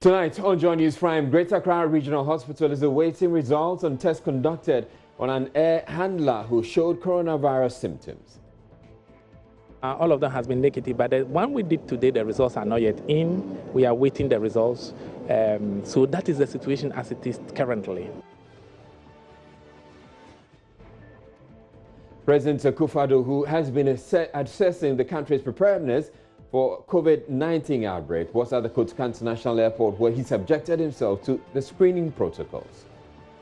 Tonight on Joy News Prime, Greater Accra Regional Hospital is awaiting results on tests conducted on an air handler who showed coronavirus symptoms. All of them has been negative, but the one we did today, the results are not yet in. We are waiting the results. So that is the situation as it is currently. President Akufo-Addo, who has been assessing the country's preparedness for COVID-19 outbreak, was at the Kotoka International Airport where he subjected himself to the screening protocols.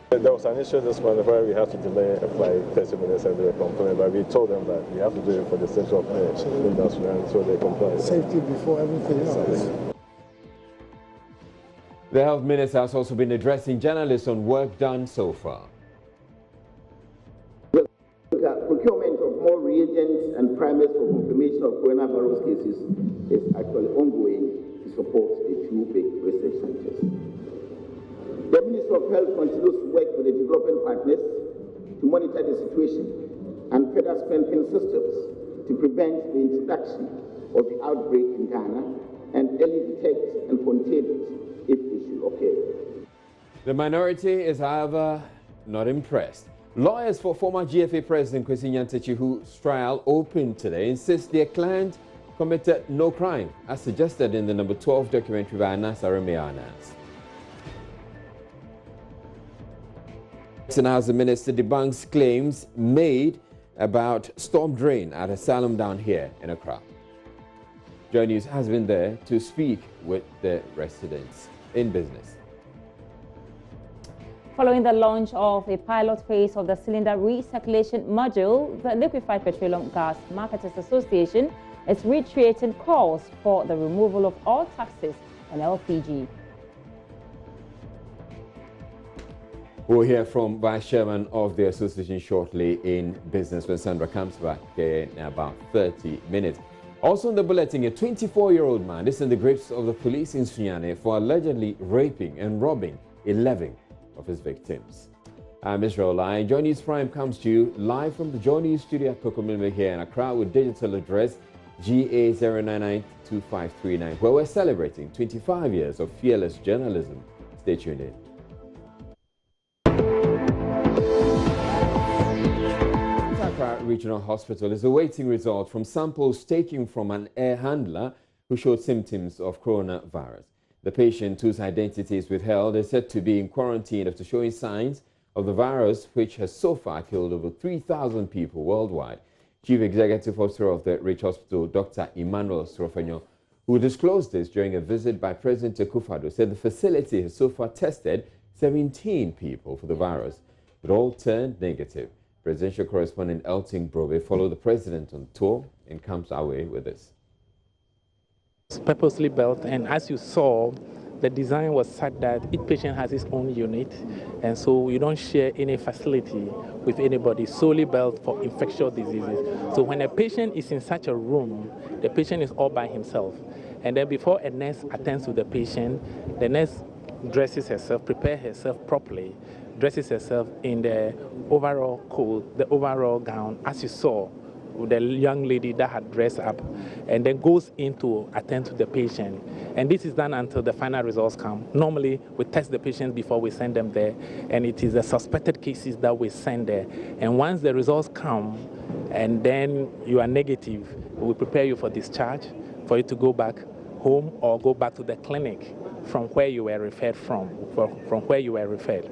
There was an issue this morning where we had to delay a flight 30 minutes and they were complaining, but we told them that we have to do it for the sake of the industry, and so they complied. Safety before everything else. The Health Minister has also been addressing journalists on work done so far. The procurement of more reagents and primers for confirmation of coronavirus cases is actually ongoing to support the two big research centers. The Ministry of Health continues to work with the development partners to monitor the situation and further strengthen systems to prevent the introduction of the outbreak in Ghana and early detect and contain it if it should occur. The minority is, however, not impressed. Lawyers for former GFA President Kwesi Nyantakyi, whose trial opened today, insist their client committed no crime, as suggested in the number 12 documentary by Anas Arameanas. Now, the minister debunks claims made about storm drain at ASYLUM down here in Accra. Joy News has been there to speak with the residents in business. Following the launch of a pilot phase of the cylinder recirculation module, the Liquefied Petroleum Gas Marketers Association is reiterating calls for the removal of all taxes on LPG. We'll hear from Vice Chairman of the association shortly in business when Sandra comes back in about 30 minutes. Also in the bulletin, a 24-year-old man is in the grips of the police in Sunyani for allegedly raping and robbing 11 of his victims. I'm Israel Lai. Joy News Prime comes to you live from the Joy News studio at Kokomilme here in Accra with digital address GA0992539, where we're celebrating 25 years of fearless journalism. Stay tuned in. Accra Regional Hospital is awaiting results from samples taken from an air handler who showed symptoms of coronavirus. The patient, whose identity is withheld, is said to be in quarantine after showing signs of the virus, which has so far killed over 3,000 people worldwide. Chief Executive Officer of the Rich Hospital, Dr. Emmanuel Srofenyo, who disclosed this during a visit by President Akufo-Addo, said the facility has so far tested 17 people for the virus, but all turned negative. Presidential correspondent Elton Brobe followed the president on tour and comes our way with this. It's purposely built, and as you saw, the design was such that each patient has his own unit, and so you don't share any facility with anybody, solely built for infectious diseases. So when a patient is in such a room, the patient is all by himself. And then before a nurse attends to the patient, the nurse dresses herself, prepares herself properly, dresses herself in the overall coat, the overall gown, as you saw, with the young lady that had dressed up, and then goes in to attend to the patient. And this is done until the final results come. Normally, we test the patients before we send them there, and it is the suspected cases that we send there. And once the results come, and then you are negative, we prepare you for discharge, for you to go back home or go back to the clinic from where you were referred from where you were referred.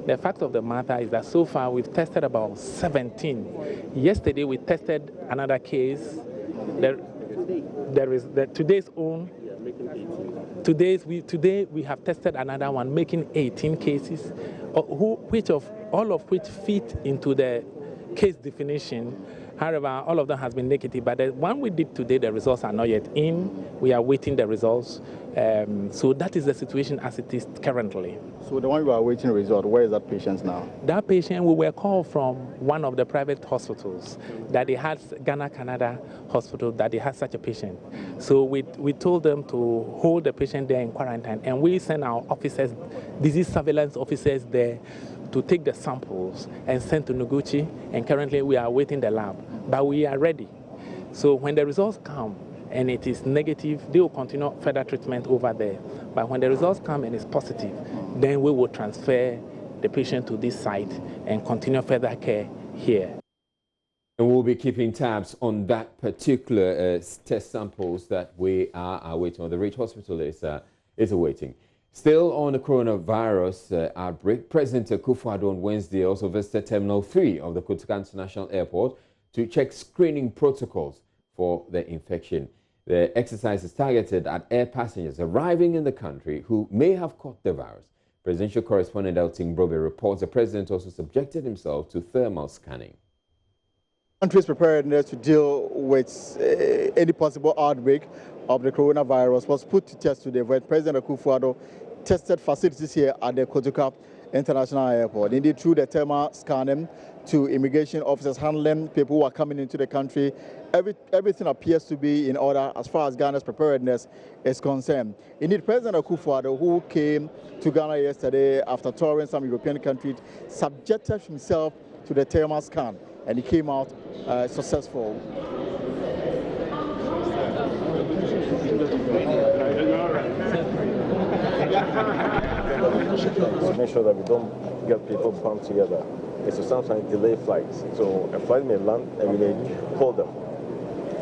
The fact of the matter is that so far we've tested about 17. Yesterday we tested another case. There is today's own. Today we have tested another one, making 18 cases, all of which fit into the case definition. However, all of them has been negative, but the one we did today, the results are not yet in. We are waiting the results. So that is the situation as it is currently. So the one you are waiting result, where is that patient now? That patient, we were called from one of the private hospitals that they had, Ghana, Canada hospital, that they had such a patient. So we told them to hold the patient there in quarantine, and we sent our officers, disease surveillance officers there, to take the samples and send to Noguchi, and currently we are waiting the lab, but we are ready. So when the results come, and it is negative, they will continue further treatment over there. But when the results come and it's positive, then we will transfer the patient to this site and continue further care here. And we'll be keeping tabs on that particular test samples that we are waiting on. The Rich Hospital is awaiting. Still on the coronavirus outbreak, President Akufo-Addo on Wednesday also visited Terminal 3 of the Kotoka International Airport to check screening protocols for the infection. The exercise is targeted at air passengers arriving in the country who may have caught the virus. Presidential correspondent Elton Brobe reports the president also subjected himself to thermal scanning. Country's preparedness to deal with any possible outbreak of the coronavirus was put to test today when President Akufo-Addo tested facilities here at the Kotoka International Airport. Indeed, through the thermal scanning to immigration officers handling people who are coming into the country, everything appears to be in order as far as Ghana's preparedness is concerned. Indeed, President Akufo-Addo, who came to Ghana yesterday after touring some European countries, subjected himself to the thermal scan, and he came out successful. To make sure that we don't get people bumped together is to sometimes delay flights. So a flight may land and we may hold them.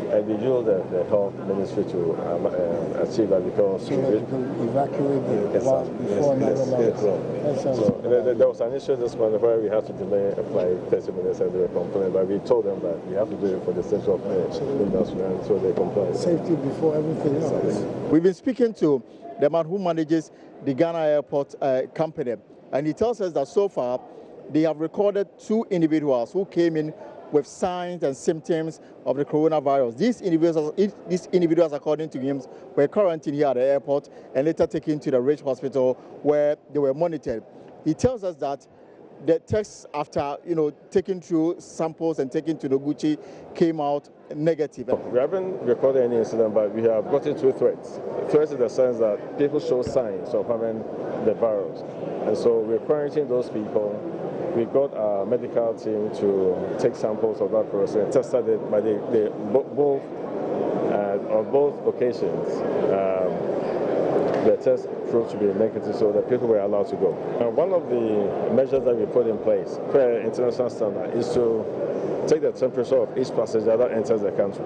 And we use the health ministry to achieve that because so that you can evacuate the before another land. So there was an issue this morning where we had to delay a flight 30 minutes and they were complaining, but we told them that we have to do it for the sake of industry, and so they complied. Safety before everything else. We've been speaking to the man who manages the Ghana Airport company, and he tells us that so far they have recorded 2 individuals who came in with signs and symptoms of the coronavirus. These individuals, according to him, were quarantined here at the airport and later taken to the Rich Hospital where they were monitored. He tells us that the tests after, taking through samples and taken to Noguchi came out negative. We haven't recorded any incident, but we have gotten 2 threats. Threats in the sense that people show signs of having the virus. And so we're quarantining those people. We got our medical team to take samples of that person and tested it, but on both occasions, the test proved to be negative, so that people were allowed to go. And one of the measures that we put in place, per international standard, is to take the temperature of each passenger that enters the country.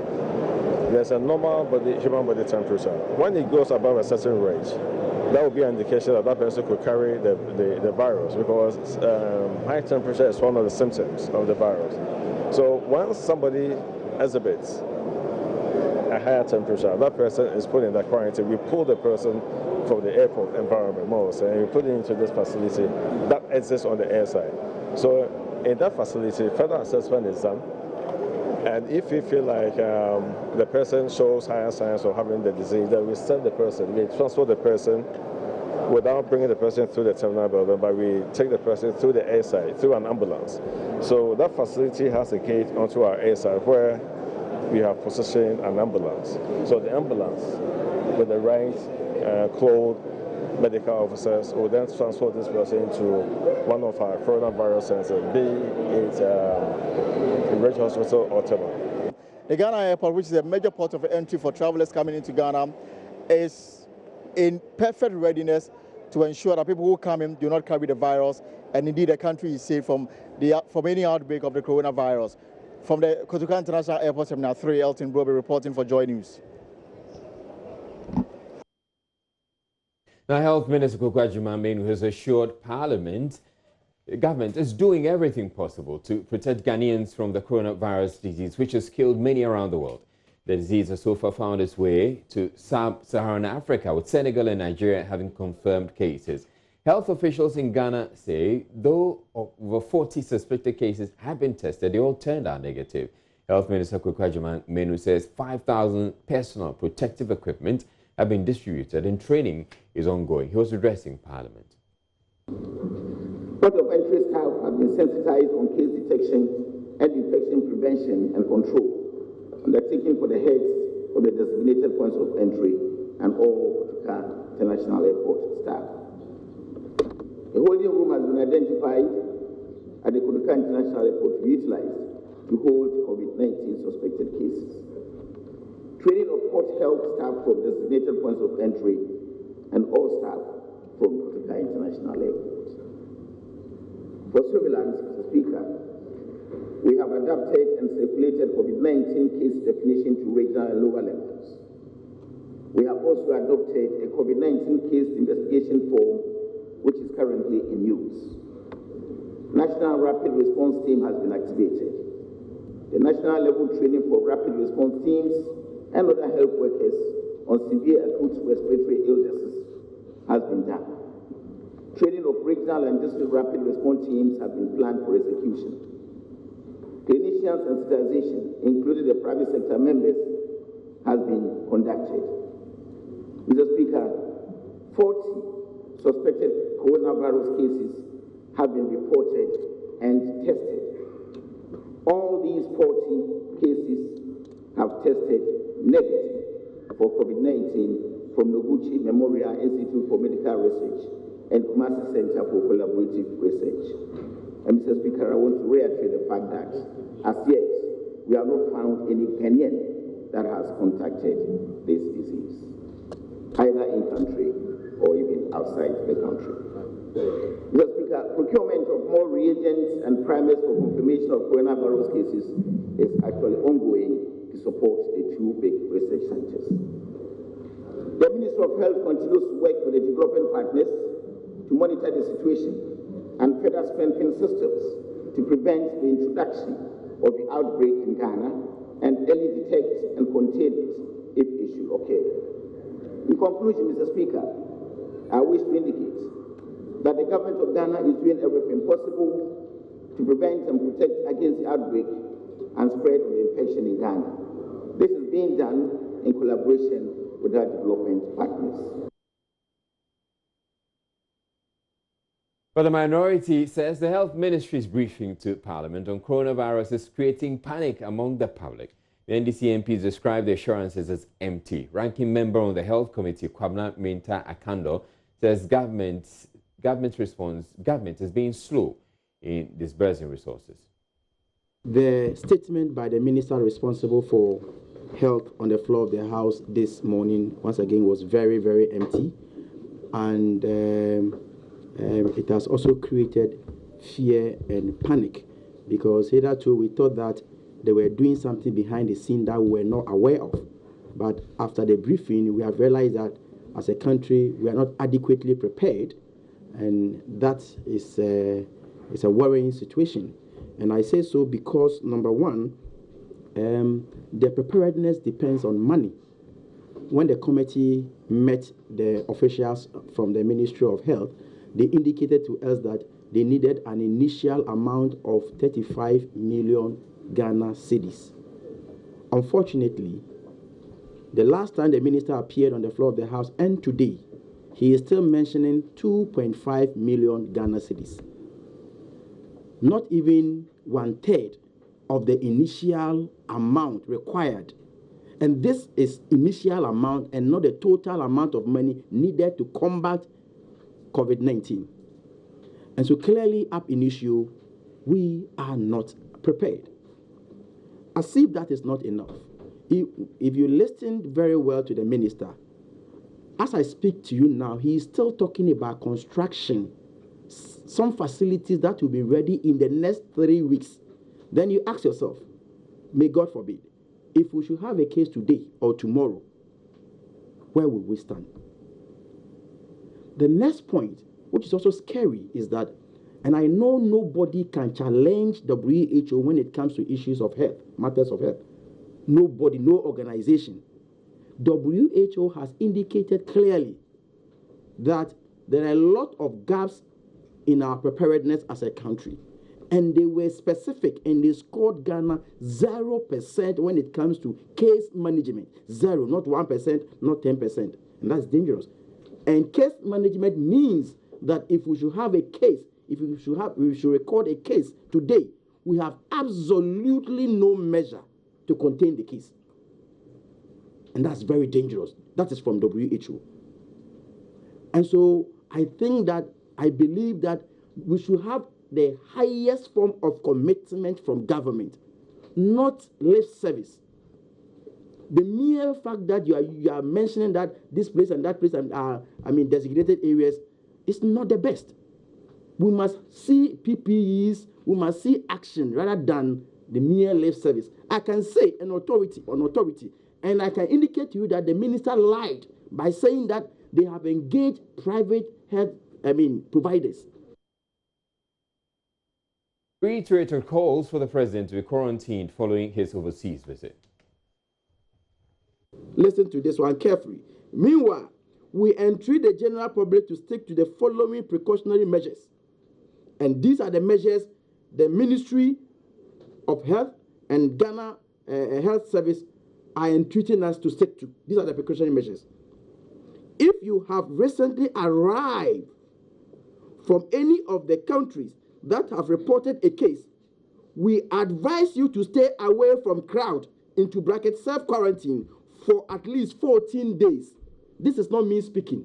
There's a normal human body temperature. When it goes above a certain range, that would be an indication that that person could carry the virus, because high temperature is one of the symptoms of the virus. So once somebody exhibits a higher temperature, that person is put in that quarantine. We pull the person from the airport environment, and we put it into this facility that exists on the air side. So in that facility, further assessment is done. And if we feel like the person shows higher signs of having the disease, then we send the person, we transfer the person without bringing the person through the terminal building, but we take the person through the airside, through an ambulance. So that facility has a gate onto our airside where we have positioned an ambulance. So the ambulance, with the right clothed medical officers, will then transport this person to one of our coronavirus centers, be it Rich Hospital or Tema. The Ghana Airport, which is a major port of entry for travelers coming into Ghana, is in perfect readiness to ensure that people who come in do not carry the virus, and indeed the country is safe from any outbreak of the coronavirus. From the Kotoka International Airport Terminal 3, Elton Brobe reporting for Joy News. Now, Health Minister Kwaku has assured Parliament the government is doing everything possible to protect Ghanaians from the coronavirus disease, which has killed many around the world. The disease has so far found its way to sub-Saharan Africa, with Senegal and Nigeria having confirmed cases. Health officials in Ghana say, though over 40 suspected cases have been tested, they all turned out negative. Health Minister Kwaku says 5,000 personal protective equipment have been distributed and training is ongoing. He was addressing Parliament. Port of entry staff have been sensitized on case detection and infection prevention and control, undertaken for the heads of the designated points of entry and all Kotoka International Airport staff. A holding room has been identified at the Kotoka International Airport to be utilized to hold COVID-19 suspected cases. training of port health staff from designated points of entry, and all staff from Kotoka International Airport. For surveillance, Mr. Speaker, we have adapted and circulated COVID-19 case definition to regional and lower levels. We have also adopted a COVID-19 case investigation form, which is currently in use. National Rapid Response Team has been activated. The national level training for rapid response teams and other health workers on severe acute respiratory illnesses has been done. Training of regional and district rapid response teams have been planned for execution. Clinician sensitization, including the private sector members, has been conducted. Mr. Speaker, 40 suspected coronavirus cases have been reported and tested. All these 40 cases have tested negative for COVID-19 from Noguchi Memorial Institute for Medical Research and Kumasi Center for Collaborative Research. And Mr. Speaker, I want to reiterate the fact that as yet, we have not found any Kenyan that has contacted this disease, either in country or even outside the country. Mr. Speaker, procurement of more reagents and primers for confirmation of coronavirus cases is actually ongoing to support the two big research centers. The Ministry of Health continues to work with the development partners to monitor the situation and further strengthen systems to prevent the introduction of the outbreak in Ghana and early detect and contain it if it should occur. In conclusion, Mr. Speaker, I wish to indicate that the government of Ghana is doing everything possible to prevent and protect against the outbreak and spread of the infection in Ghana. This is being done in collaboration with our development partners. But the minority says the Health Ministry's briefing to Parliament on coronavirus is creating panic among the public. The NDC MPs described the assurances as empty. Ranking member on the Health Committee, Kwabna Minta Akando, says government is being slow in disbursing resources. The statement by the minister responsible for health on the floor of the House this morning, once again, was very, very empty. And it has also created fear and panic, because hitherto we thought that they were doing something behind the scene that we were not aware of. But after the briefing, we have realized that as a country, we are not adequately prepared, and that is a worrying situation. And I say so because, number one, the preparedness depends on money. When the committee met the officials from the Ministry of Health, they indicated to us that they needed an initial amount of 35 million Ghana cedis. Unfortunately, the last time the minister appeared on the floor of the House and today, he is still mentioning 2.5 million Ghana cedis. Not even 1/3 of the initial amount required. And this is initial amount and not the total amount of money needed to combat COVID-19. And so clearly up in issue, we are not prepared. As if that is not enough, if you listened very well to the minister, as I speak to you now, he is still talking about construction, some facilities that will be ready in the next 3 weeks. Then you ask yourself, may God forbid, if we should have a case today or tomorrow, where will we stand? The next point, which is also scary, is that, and I know nobody can challenge WHO when it comes to issues of health, matters of health. Nobody, no organization. WHO has indicated clearly that there are a lot of gaps in our preparedness as a country. And they were specific, and they scored Ghana 0% when it comes to case management. 0, not 1%, not 10%. And that's dangerous. And case management means that if we should have a case, we should record a case today, we have absolutely no measure to contain the case. And that's very dangerous. That is from WHO. And so I believe that we should have the highest form of commitment from government, not lip service. the mere fact that you are mentioning that this place and that place are designated areas is not the best. We must see PPEs, we must see action rather than the mere lip service. I can say an authority, and I can indicate to you that the minister lied by saying that they have engaged private health providers. Reiterated calls for the president to be quarantined following his overseas visit. Listen to this one carefully. Meanwhile, we entreat the general public to stick to the following precautionary measures. And these are the measures the Ministry of Health and Ghana Health Service are entreating us to stick to. These are the precautionary measures. If you have recently arrived from any of the countries that have reported a case, we advise you to stay away from crowd, into brackets self-quarantine, for at least 14 days. This is not me speaking.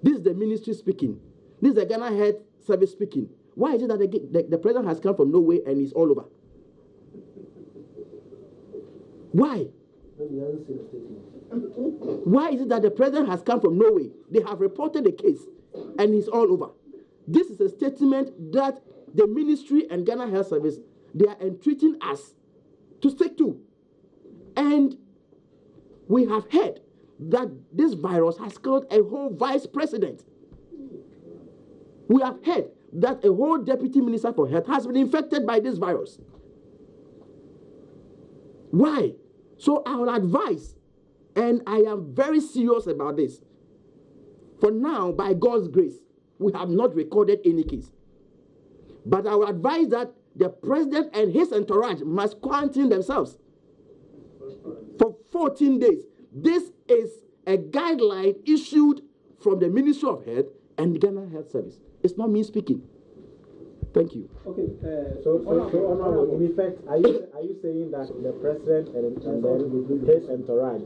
This is the ministry speaking. This is the Ghana Health Service speaking. Why is it that the president has come from Norway and is all over? Why? Why is it that the president has come from Norway? They have reported a case and he's all over. This is a statement that the ministry and Ghana Health Service, they are entreating us to stick to. And we have heard that this virus has killed a whole vice president. We have heard that a whole deputy minister for health has been infected by this virus. Why? So I will advise, and I am very serious about this. For now, by God's grace, we have not recorded any case. But I will advise that the president and his entourage must quarantine themselves for 14 days. This is a guideline issued from the Ministry of Health and the Ghana Health Service. It's not me speaking. Thank you. Okay, so Honorable, in effect, are you saying that the president and then his entourage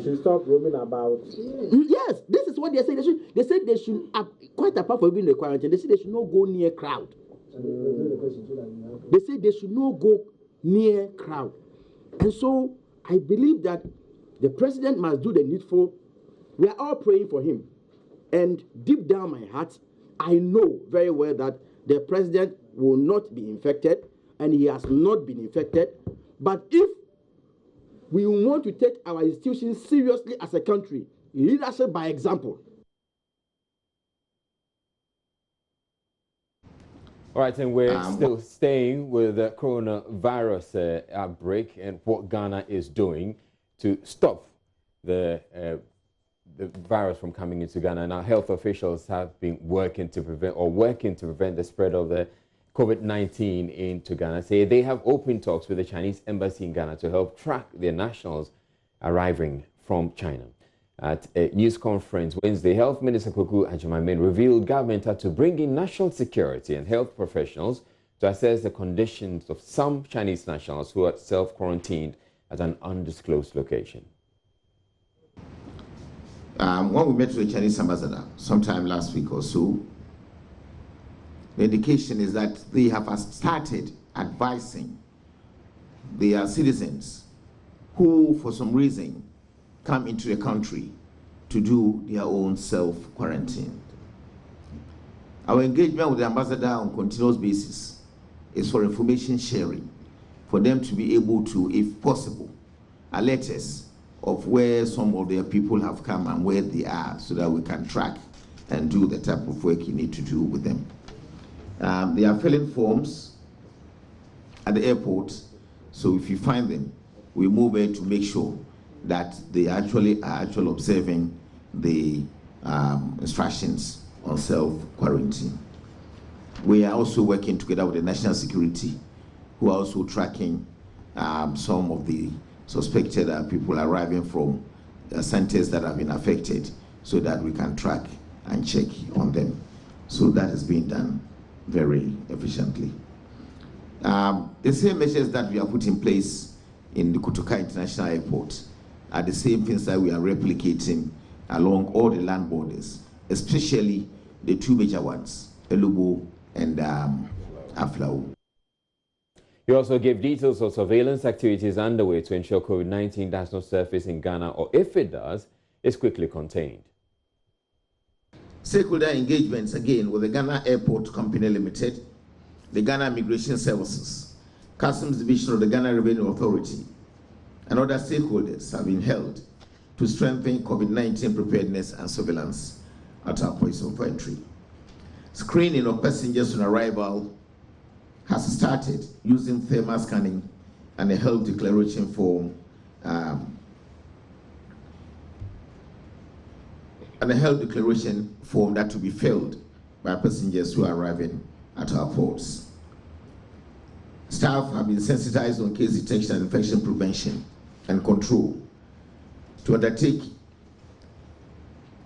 should stop roaming about? Yes, this is what they say. They said they should, quite apart from being the quarantine, they said they should not go near crowd. They said they should not go near crowd. And so I believe that the president must do the needful. We are all praying for him. And deep down my heart, I know very well that the president will not be infected, and he has not been infected. But if we want to take our institutions seriously as a country, leadership by example. All right, and we're still staying with the coronavirus outbreak and what Ghana is doing to stop the virus from coming into Ghana. Now, health officials have been working to prevent the spread of the COVID-19 into Ghana. Say they have open talks with the Chinese embassy in Ghana to help track their nationals arriving from China. At a news conference Wednesday, Health Minister Kwaku Agyeman revealed government had to bring in national security and health professionals to assess the conditions of some Chinese nationals who are self-quarantined at an undisclosed location. When we met with the Chinese ambassador sometime last week or so, the indication is that they have started advising their citizens who, for some reason, come into the country to do their own self-quarantine. Our engagement with the ambassador on a continuous basis is for information sharing, for them to be able to, if possible, alert us of where some of their people have come and where they are, so that we can track and do the type of work you need to do with them. They are filling forms at the airport, so if you find them, we move in to make sure that they actually are observing the instructions on self-quarantine. We are also working together with the national security, who are also tracking some of the suspected people arriving from centers that have been affected, so that we can track and check on them. So that is being done very efficiently. The same measures that we have put in place in the Kotoka International Airport are the same things that we are replicating along all the land borders, especially the two major ones, Elubo and Aflao. He also gave details of surveillance activities underway to ensure COVID-19 does not surface in Ghana, or if it does, is quickly contained. Stakeholder engagements again with the Ghana Airport Company Limited, the Ghana Immigration Services, Customs Division of the Ghana Revenue Authority, and other stakeholders have been held to strengthen COVID-19 preparedness and surveillance at our points of entry. Screening of passengers on arrival has started using thermal scanning and a health declaration form that will be filled by passengers who are arriving at our ports. Staff have been sensitized on case detection and infection prevention and control to undertaking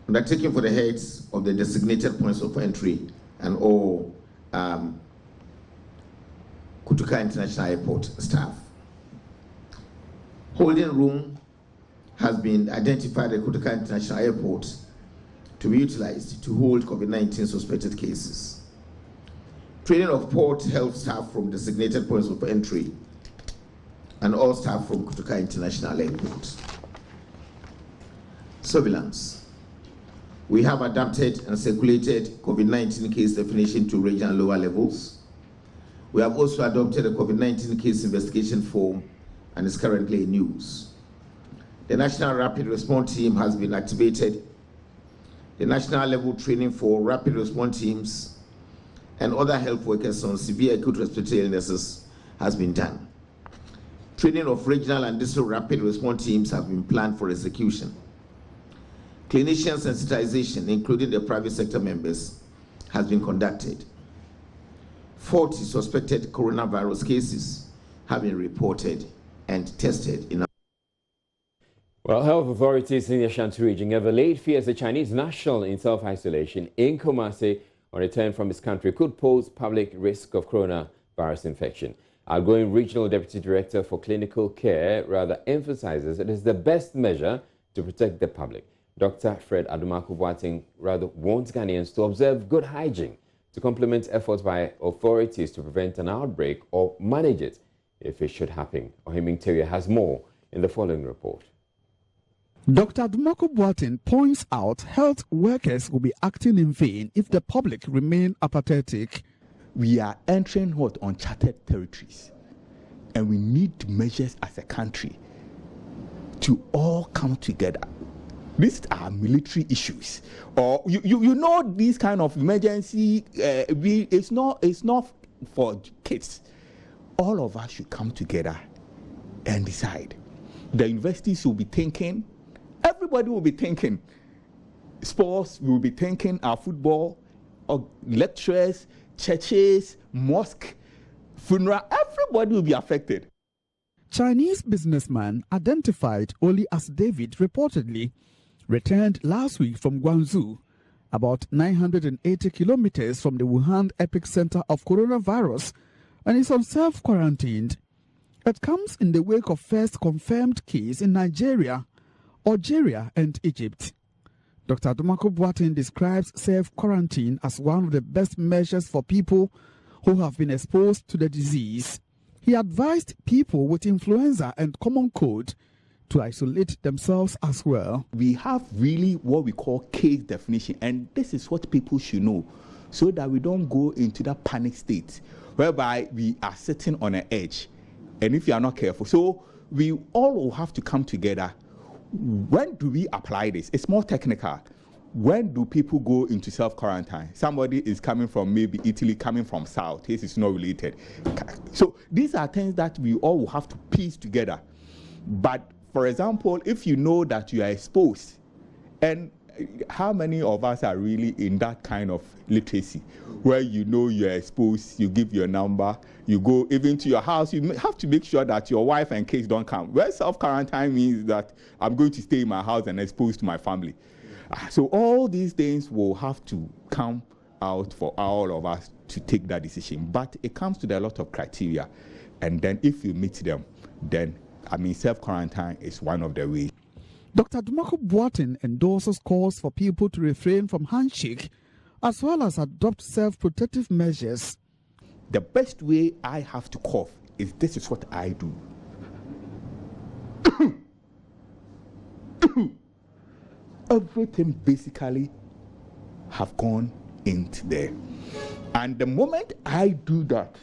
for the heads of the designated points of entry and all Kutuka International Airport staff. Holding room has been identified at Kutuka International Airport to be utilized to hold COVID-19 suspected cases. Training of port health staff from designated points of entry and all staff from Kutuka International Airport. Surveillance. We have adapted and circulated COVID-19 case definition to regional lower levels. We have also adopted a COVID-19 case investigation form and is currently in use. The National Rapid Response Team has been activated. The national level training for rapid response teams and other health workers on severe acute respiratory illnesses has been done. Training of regional and district rapid response teams have been planned for execution. Clinician sensitization, including the private sector members, has been conducted. 40 suspected coronavirus cases have been reported and tested in. Well, health authorities in the Ashanti region have allayed fears the Chinese national in self-isolation in Kumasi on return from his country could pose public risk of coronavirus infection. Outgoing Regional Deputy Director for Clinical Care rather emphasizes it is the best measure to protect the public. Dr. Fred Adumaku-Boateng rather wants Ghanaians to observe good hygiene to complement efforts by authorities to prevent an outbreak or manage it if it should happen. Ohiming Teria has more in the following report. Dr. Adumaku-Boateng points out health workers will be acting in vain if the public remain apathetic. We are entering uncharted territories, and we need measures as a country to all come together. These are military issues, or you know, these kind of emergency. It's not for kids. All of us should come together and decide. The universities will be thinking. Everybody will be thinking. Sports will be thinking. Our football, or lecturers, churches, mosque, funeral. Everybody will be affected. Chinese businessman identified only as David reportedly returned last week from Guangzhou, about 980 kilometers from the Wuhan epicenter of coronavirus, and is on self-quarantined. It comes in the wake of first confirmed case in Nigeria, Algeria, and Egypt. Dr. Adumaku-Boateng describes self-quarantine as one of the best measures for people who have been exposed to the disease. He advised people with influenza and common cold to isolate themselves as well. We have really what we call case definition, and this is what people should know so that we don't go into that panic state whereby we are sitting on an edge, and if you are not careful. So we all will have to come together. When do we apply this? It's more technical. When do people go into self-quarantine? Somebody is coming from maybe Italy, coming from South. This is not related. So these are things that we all will have to piece together. But for example, if you know that you are exposed, and how many of us are really in that kind of literacy where you know you're exposed, you give your number, you go even to your house, you have to make sure that your wife and kids don't come. Where self-quarantine means that I'm going to stay in my house and exposed to my family. So all these things will have to come out for all of us to take that decision. But it comes to a lot of criteria. And then if you meet them, then self-quarantine is one of the ways. Dr. Adumaku-Boateng endorses calls for people to refrain from handshake as well as adopt self-protective measures. The best way I have to cough this is what I do. Everything basically have gone into there. And the moment I do that,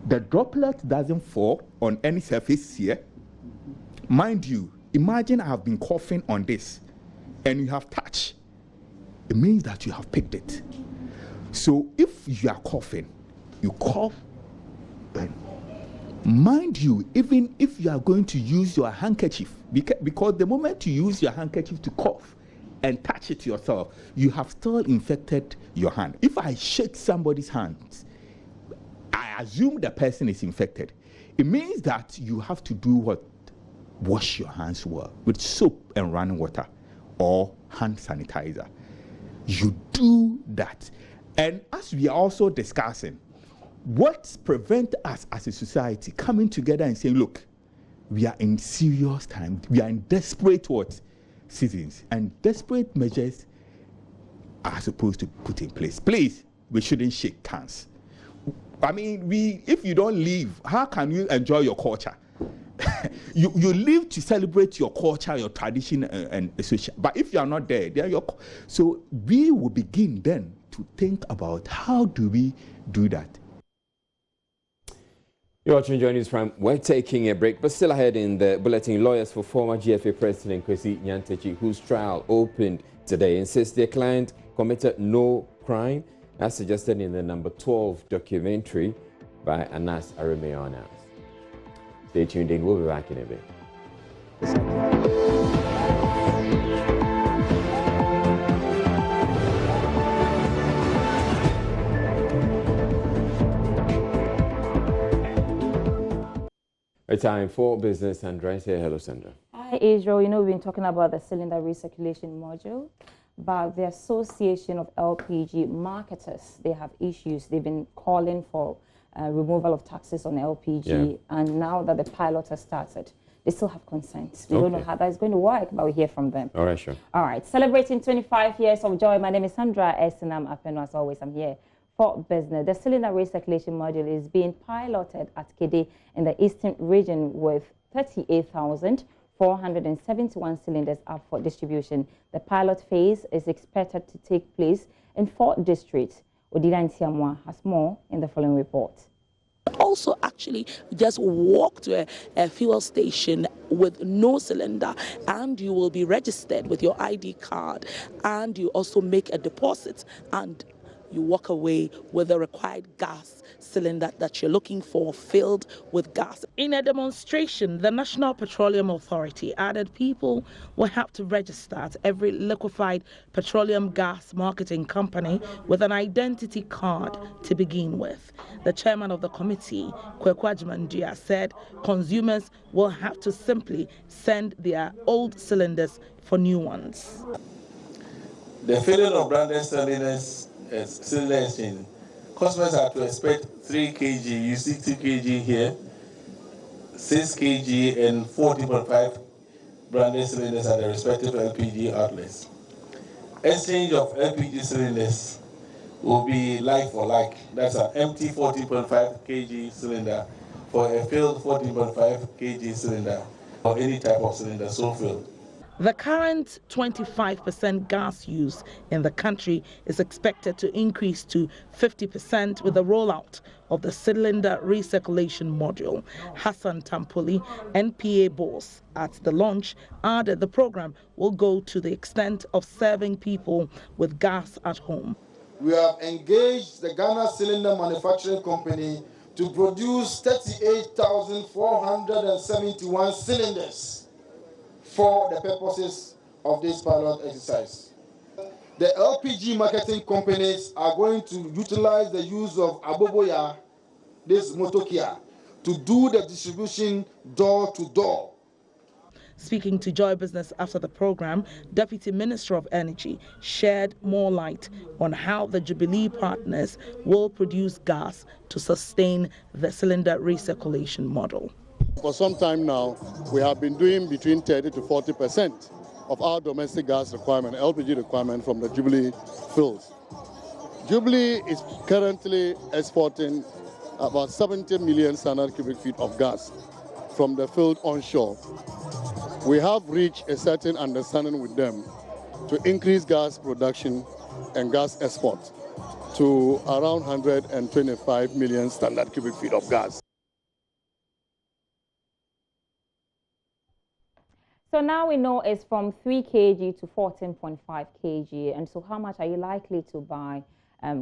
the droplet doesn't fall on any surface here. Mind you, imagine I have been coughing on this and you have touched. It means that you have picked it. So if you are coughing, you cough, and mind you, even if you are going to use your handkerchief, because the moment you use your handkerchief to cough and touch it yourself, you have still infected your hand. If I shake somebody's hands, I assume the person is infected. It means that you have to do what? Wash your hands well with soap and running water or hand sanitizer. You do that. And as we are also discussing, what prevents us as a society coming together and saying, look, we are in serious time, we are in desperate seasons, and desperate measures are supposed to put in place. Please, we shouldn't shake hands. I mean, if you don't leave, how can you enjoy your culture? you live to celebrate your culture, your tradition, and social. But if you are not there, so we will begin then to think about how do we do that. You're watching Joy News Prime. We're taking a break, but still ahead in the bulletin, lawyers for former GFA President Kwesi Nyantakyi, whose trial opened today, insist their client committed no crime, as suggested in the number 12 documentary by Anas Arameona. Stay tuned in. We'll be back in a bit. It's time for business. Sandra, say hello, Sandra. Hi, Israel. You know, we've been talking about the cylinder recirculation module, but the Association of LPG Marketers, they have issues. They've been calling for removal of taxes on LPG, and now that the pilot has started, they still have concerns. We don't know how that's going to work, but we'll hear from them. All right, sure. All right, celebrating 25 years of joy. My name is Sandra Esinam Apeno. As always, I'm here for business. The cylinder recirculation module is being piloted at Kede in the eastern region with 38,471 cylinders up for distribution. The pilot phase is expected to take place in 4 districts. Odila Ntiamwa has more in the following report. Also, actually, just walk to a fuel station with no cylinder, and you will be registered with your ID card, and you also make a deposit, and you walk away with the required gas cylinder that you're looking for filled with gas. In a demonstration, the National Petroleum Authority added people will have to register at every liquefied petroleum gas marketing company with an identity card to begin with. The chairman of the committee, Kweku Ajimandia, said consumers will have to simply send their old cylinders for new ones. The filling of branded cylinders in customers have to expect 3 kg, you see 2 kg here, 6 kg and 40.5 branded cylinders at the respective LPG outlets. Exchange of LPG cylinders will be like for like. That's an empty 14.5 kg cylinder for a filled 14.5 kg cylinder or any type of cylinder so filled. The current 25% gas use in the country is expected to increase to 50% with the rollout of the cylinder recirculation module. Hassan Tampoli, NPA boss at the launch, added the program will go to the extent of serving people with gas at home. We have engaged the Ghana Cylinder Manufacturing Company to produce 38,471 cylinders for the purposes of this pilot exercise. The LPG marketing companies are going to utilize the use of Aboboya, this motokia, to do the distribution door to door. Speaking to Joy Business after the program, Deputy Minister of Energy shared more light on how the Jubilee partners will produce gas to sustain the cylinder recirculation model. For some time now, we have been doing between 30 to 40% of our domestic gas requirement, LPG requirement, from the Jubilee fields. Jubilee is currently exporting about 70 million standard cubic feet of gas from the field onshore. We have reached a certain understanding with them to increase gas production and gas export to around 125 million standard cubic feet of gas. So now we know it's from 3 kg to 14.5 kg. And so how much are you likely to buy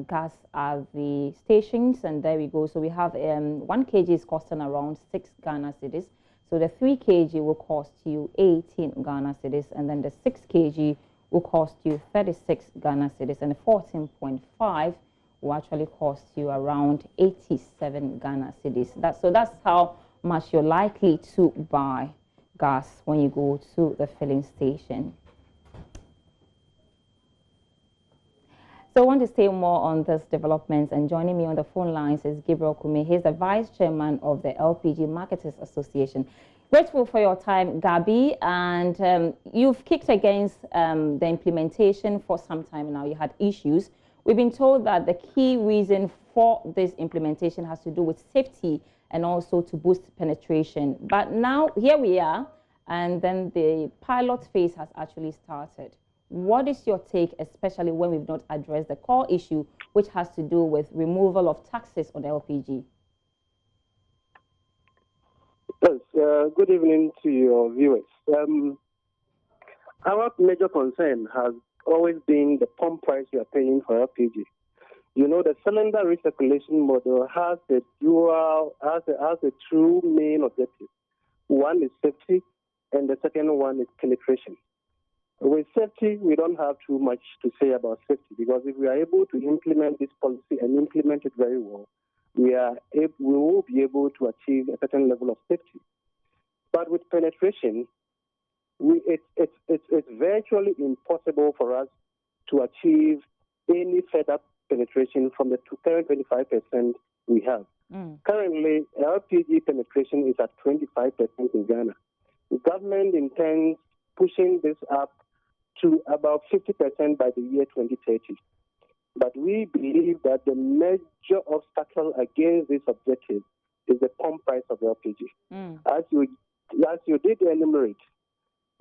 gas at the stations? And there we go. So we have 1 kg is costing around 6 Ghana cedis. So the 3 kg will cost you 18 Ghana cedis. And then the 6 kg will cost you 36 Ghana cedis. And the 14.5 will actually cost you around 87 Ghana cedis. So that's how much you're likely to buy gas when you go to the filling station. So I want to say more on this development, and joining me on the phone lines is Gabriel Kume. He's the Vice Chairman of the LPG Marketers Association. Grateful for your time, Gabi, and you've kicked against the implementation for some time now. You had issues. We've been told that the key reason for this implementation has to do with safety and also to boost penetration. But now, here we are, and then the pilot phase has actually started. What is your take, especially when we've not addressed the core issue, which has to do with removal of taxes on LPG? Yes, good evening to your viewers. Our major concern has always been the pump price we are paying for LPG. You know, the cylinder recirculation model has a true main objective. One is safety, and the second one is penetration. With safety, we don't have too much to say about safety, because if we are able to implement this policy and implement it very well, we will be able to achieve a certain level of safety. But with penetration, it's virtually impossible for us to achieve any further penetration from the current 25% we have. Currently, LPG penetration is at 25% in Ghana. The government intends pushing this up to about 50% by the year 2030. But we believe that the major obstacle against this objective is the pump price of LPG. As you did enumerate,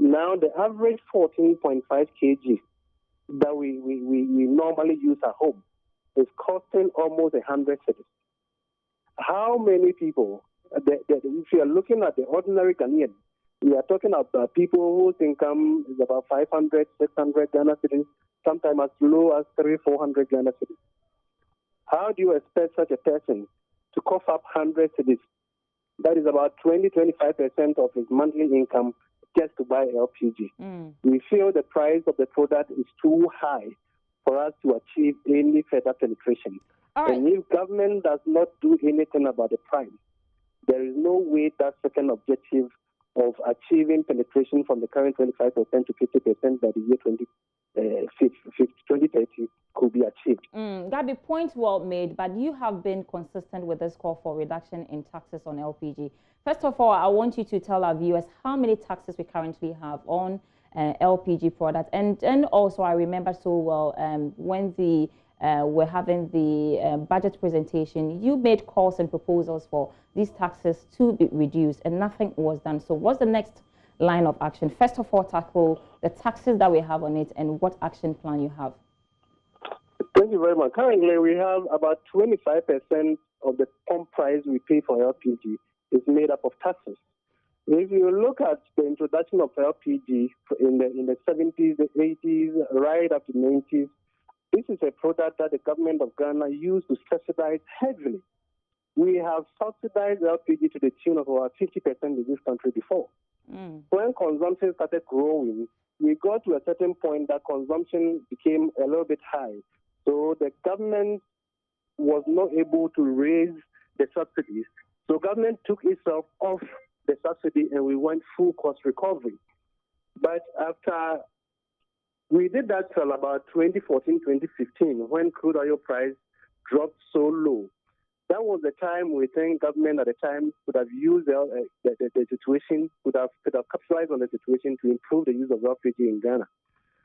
now the average 14.5 kg that we normally use at home is costing almost 100 cedis. How many people, if you are looking at the ordinary Ghanaian, we are talking about people whose income is about 500, 600 Ghana cedis, sometimes as low as 300, 400 Ghana cedis. How do you expect such a person to cough up 100 cedis? That is about 20-25% of his monthly income just to buy LPG. We feel the price of the product is too high for us to achieve any further penetration. And if government does not do anything about the price, there is no way that second objective of achieving penetration from the current 25% to 50% by the year 2030 could be achieved. Gabi, point well made, but you have been consistent with this call for reduction in taxes on LPG. First of all, I want you to tell our viewers how many taxes we currently have on LPG products. And also, I remember so well when we're having the budget presentation, you made calls and proposals for these taxes to be reduced, and nothing was done. So what's the next line of action? First of all, tackle the taxes that we have on it, and what action plan you have? Thank you very much. Currently, we have about 25% of the pump price we pay for LPG is made up of taxes. If you look at the introduction of LPG in the 70s, the 80s, right up to the 90s, this is a product that the government of Ghana used to subsidize heavily. We have subsidized LPG to the tune of about 50% in this country before. When consumption started growing, we got to a certain point that consumption became a little bit high. So the government was not able to raise the subsidies. So government took itself off the subsidy and we went full cost recovery. But after we did that till about 2014, 2015, when crude oil price dropped so low. That was the time we think government at the time could have used the situation, could have capitalized on the situation to improve the use of LPG in Ghana.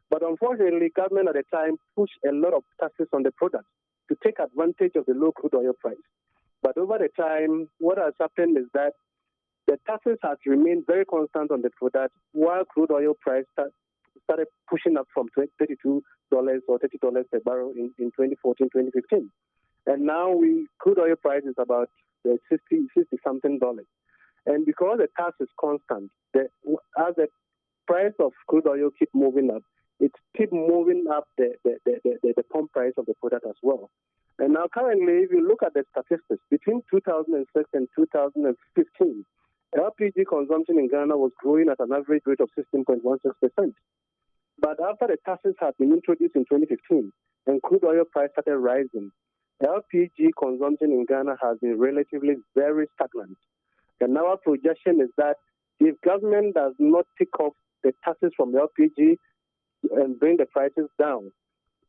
But unfortunately, government at the time pushed a lot of taxes on the product to take advantage of the low crude oil price. But over the time, what has happened is that the taxes has remained very constant on the product, while crude oil price started pushing up from $32 or $30 per barrel in 2014, 2015. And now crude oil price is about $60-something. And because the tax is constant, as the price of crude oil keep moving up, it keep moving up the pump price of the product as well. And now currently, if you look at the statistics, between 2006 and 2015, LPG consumption in Ghana was growing at an average rate of 16.16%. But after the taxes had been introduced in 2015 and crude oil price started rising, LPG consumption in Ghana has been relatively very stagnant. And our projection is that if government does not take off the taxes from LPG and bring the prices down,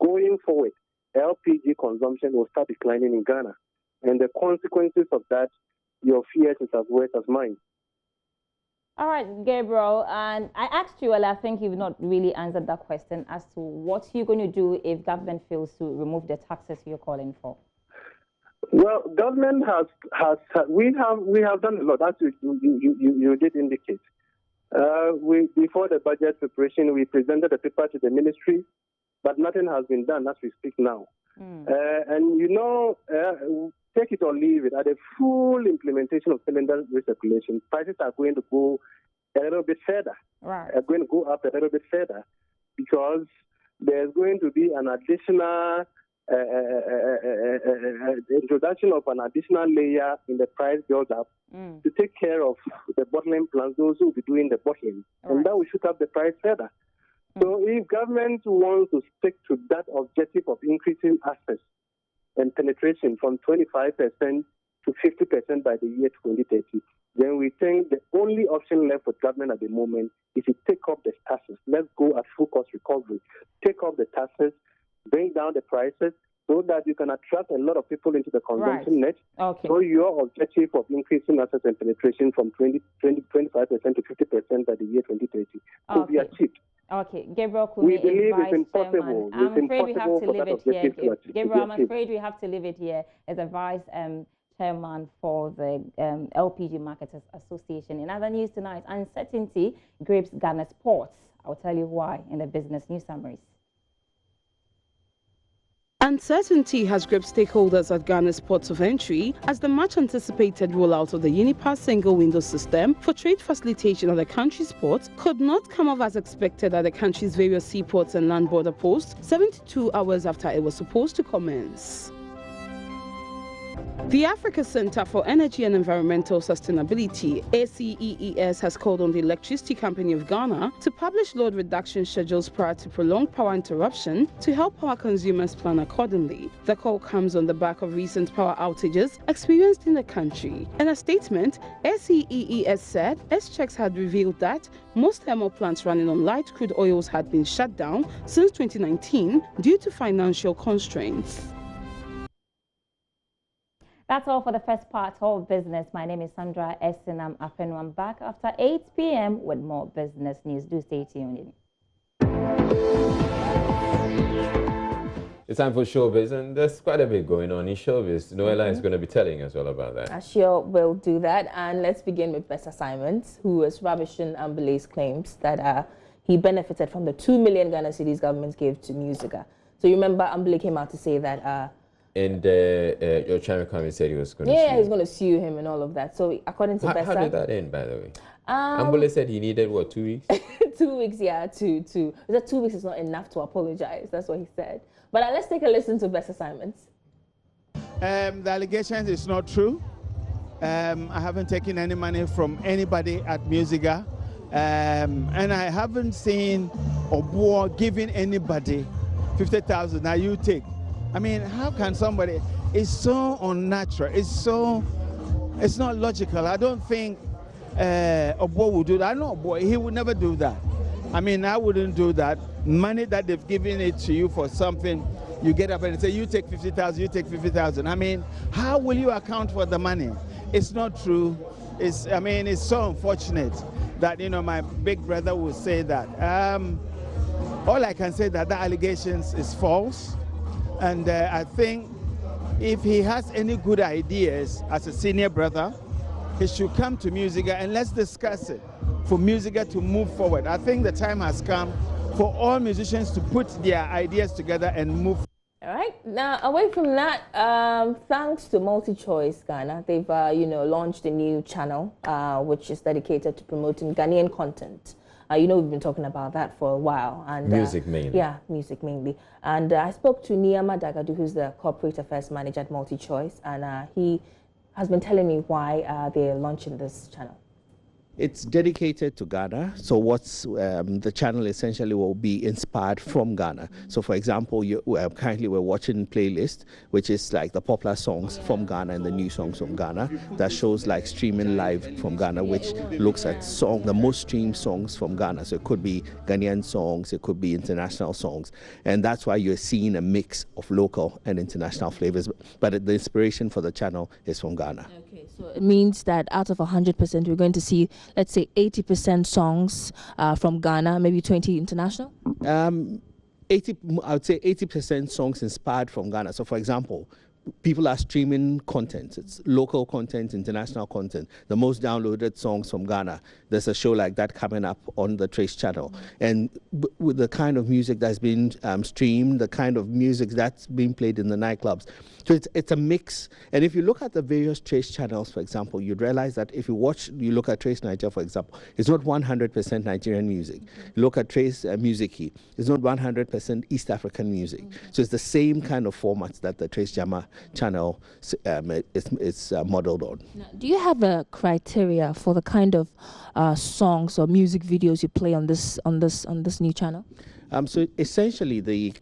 going forward, LPG consumption will start declining in Ghana. And the consequences of that, your fears is as worse as mine. All right, Gabriel, and I asked you, well, I think you've not really answered that question as to what you're going to do if government fails to remove the taxes you're calling for. Well, government we have done a lot, as you did indicate. Before the budget preparation, we presented a paper to the ministry, but nothing has been done as we speak now. And take it or leave it, at the full implementation of cylinder recirculation, prices are going to go a little bit further. Right. Are going to go up a little bit further because there's going to be an additional introduction of an additional layer in the price build-up to take care of the bottling plants, those who will be doing the bottling. Right. And that will shoot up the price further. So if government wants to stick to that objective of increasing access and penetration from 25% to 50% by the year 2030, then we think the only option left for government at the moment is to take off the taxes. Let's go at full cost recovery. Take off the taxes, bring down the prices so that you can attract a lot of people into the consumption net. Okay. So your objective of increasing access and penetration from 25% to 50% by the year 2030 will be achieved. Okay, Gabriel, we believe it's impossible. I'm afraid we have to leave it here. Gabriel, I'm afraid we have to leave it here as a vice chairman for the LPG Marketers Association. In other news tonight, uncertainty grips Ghana's ports. I'll tell you why in the business news summaries. Uncertainty has gripped stakeholders at Ghana's ports of entry as the much-anticipated rollout of the Unipass single-window system for trade facilitation at the country's ports could not come off as expected at the country's various seaports and land border posts 72 hours after it was supposed to commence. The Africa Center for Energy and Environmental Sustainability, ACEES, has called on the Electricity Company of Ghana to publish load reduction schedules prior to prolonged power interruption to help power consumers plan accordingly. The call comes on the back of recent power outages experienced in the country. In a statement, ACEES said its checks had revealed that most thermal plants running on light crude oils had been shut down since 2019 due to financial constraints. That's all for the first part of business. My name is Sandra Esinam Afenu. I'm back after 8 p.m. with more business news. Do stay tuned in. It's time for showbiz, and there's quite a bit going on in showbiz. Noella is going to be telling us all about that. I sure will do that. And let's begin with Best Assignment, who is rubbishing Ambele's claims that he benefited from the 2 million Ghana cedis government gave to Musica. So you remember Ambele came out to say that... And your chairman came and said he was going to sue him. He's going to sue him and all of that. So according to Bessa... How did that end, by the way? Ambele said he needed, what, 2 weeks? 2 weeks, yeah, two. That 2 weeks is not enough to apologize. That's what he said. But let's take a listen to Best Assignments. The allegations is not true. I haven't taken any money from anybody at Musica. And I haven't seen Obuo giving anybody 50,000. Now you take. I mean, how can somebody? It's so unnatural. It's not logical. I don't think Obuo would do that. I know Obuo, he would never do that. I mean, I wouldn't do that. Money that they've given it to you for something, you get up and say, you take 50,000, you take 50,000. I mean, how will you account for the money? It's not true. It's so unfortunate that, my big brother would say that. All I can say that the allegations is false. And I think if he has any good ideas as a senior brother, he should come to Musica and let's discuss it for Musica to move forward. I think the time has come for all musicians to put their ideas together and move. All right. Now, away from that, thanks to MultiChoice Ghana, they've launched a new channel which is dedicated to promoting Ghanaian content. We've been talking about that for a while. And music mainly. Yeah, music mainly. And I spoke to Niama Dagadu, who's the corporate affairs manager at MultiChoice, and he has been telling me why they're launching this channel. It's dedicated to Ghana, so what's the channel essentially will be inspired from Ghana. So for example, currently we're watching playlist, which is like the popular songs from Ghana and the new songs from Ghana. That shows like streaming live from Ghana, which looks at the most streamed songs from Ghana. So it could be Ghanaian songs, it could be international songs. And that's why you're seeing a mix of local and international flavors. But the inspiration for the channel is from Ghana. Okay, so it means that out of 100%, we're going to see, let's say, 80% songs from Ghana, maybe 20 international? I would say 80% songs inspired from Ghana. So for example, people are streaming content. It's local content, international content. The most downloaded songs from Ghana. There's a show like that coming up on the Trace channel. And with the kind of music that's been streamed, the kind of music that's being played in the nightclubs. So it's a mix. And if you look at the various Trace channels, for example, you'd realize that if you look at Trace Nigeria, for example, it's not 100% Nigerian music. You look at Trace Music, it's not 100% East African music. So it's the same kind of formats that the Trace Jama channel is modeled on. Now, do you have a criteria for the kind of songs or music videos you play on this new channel? So essentially, the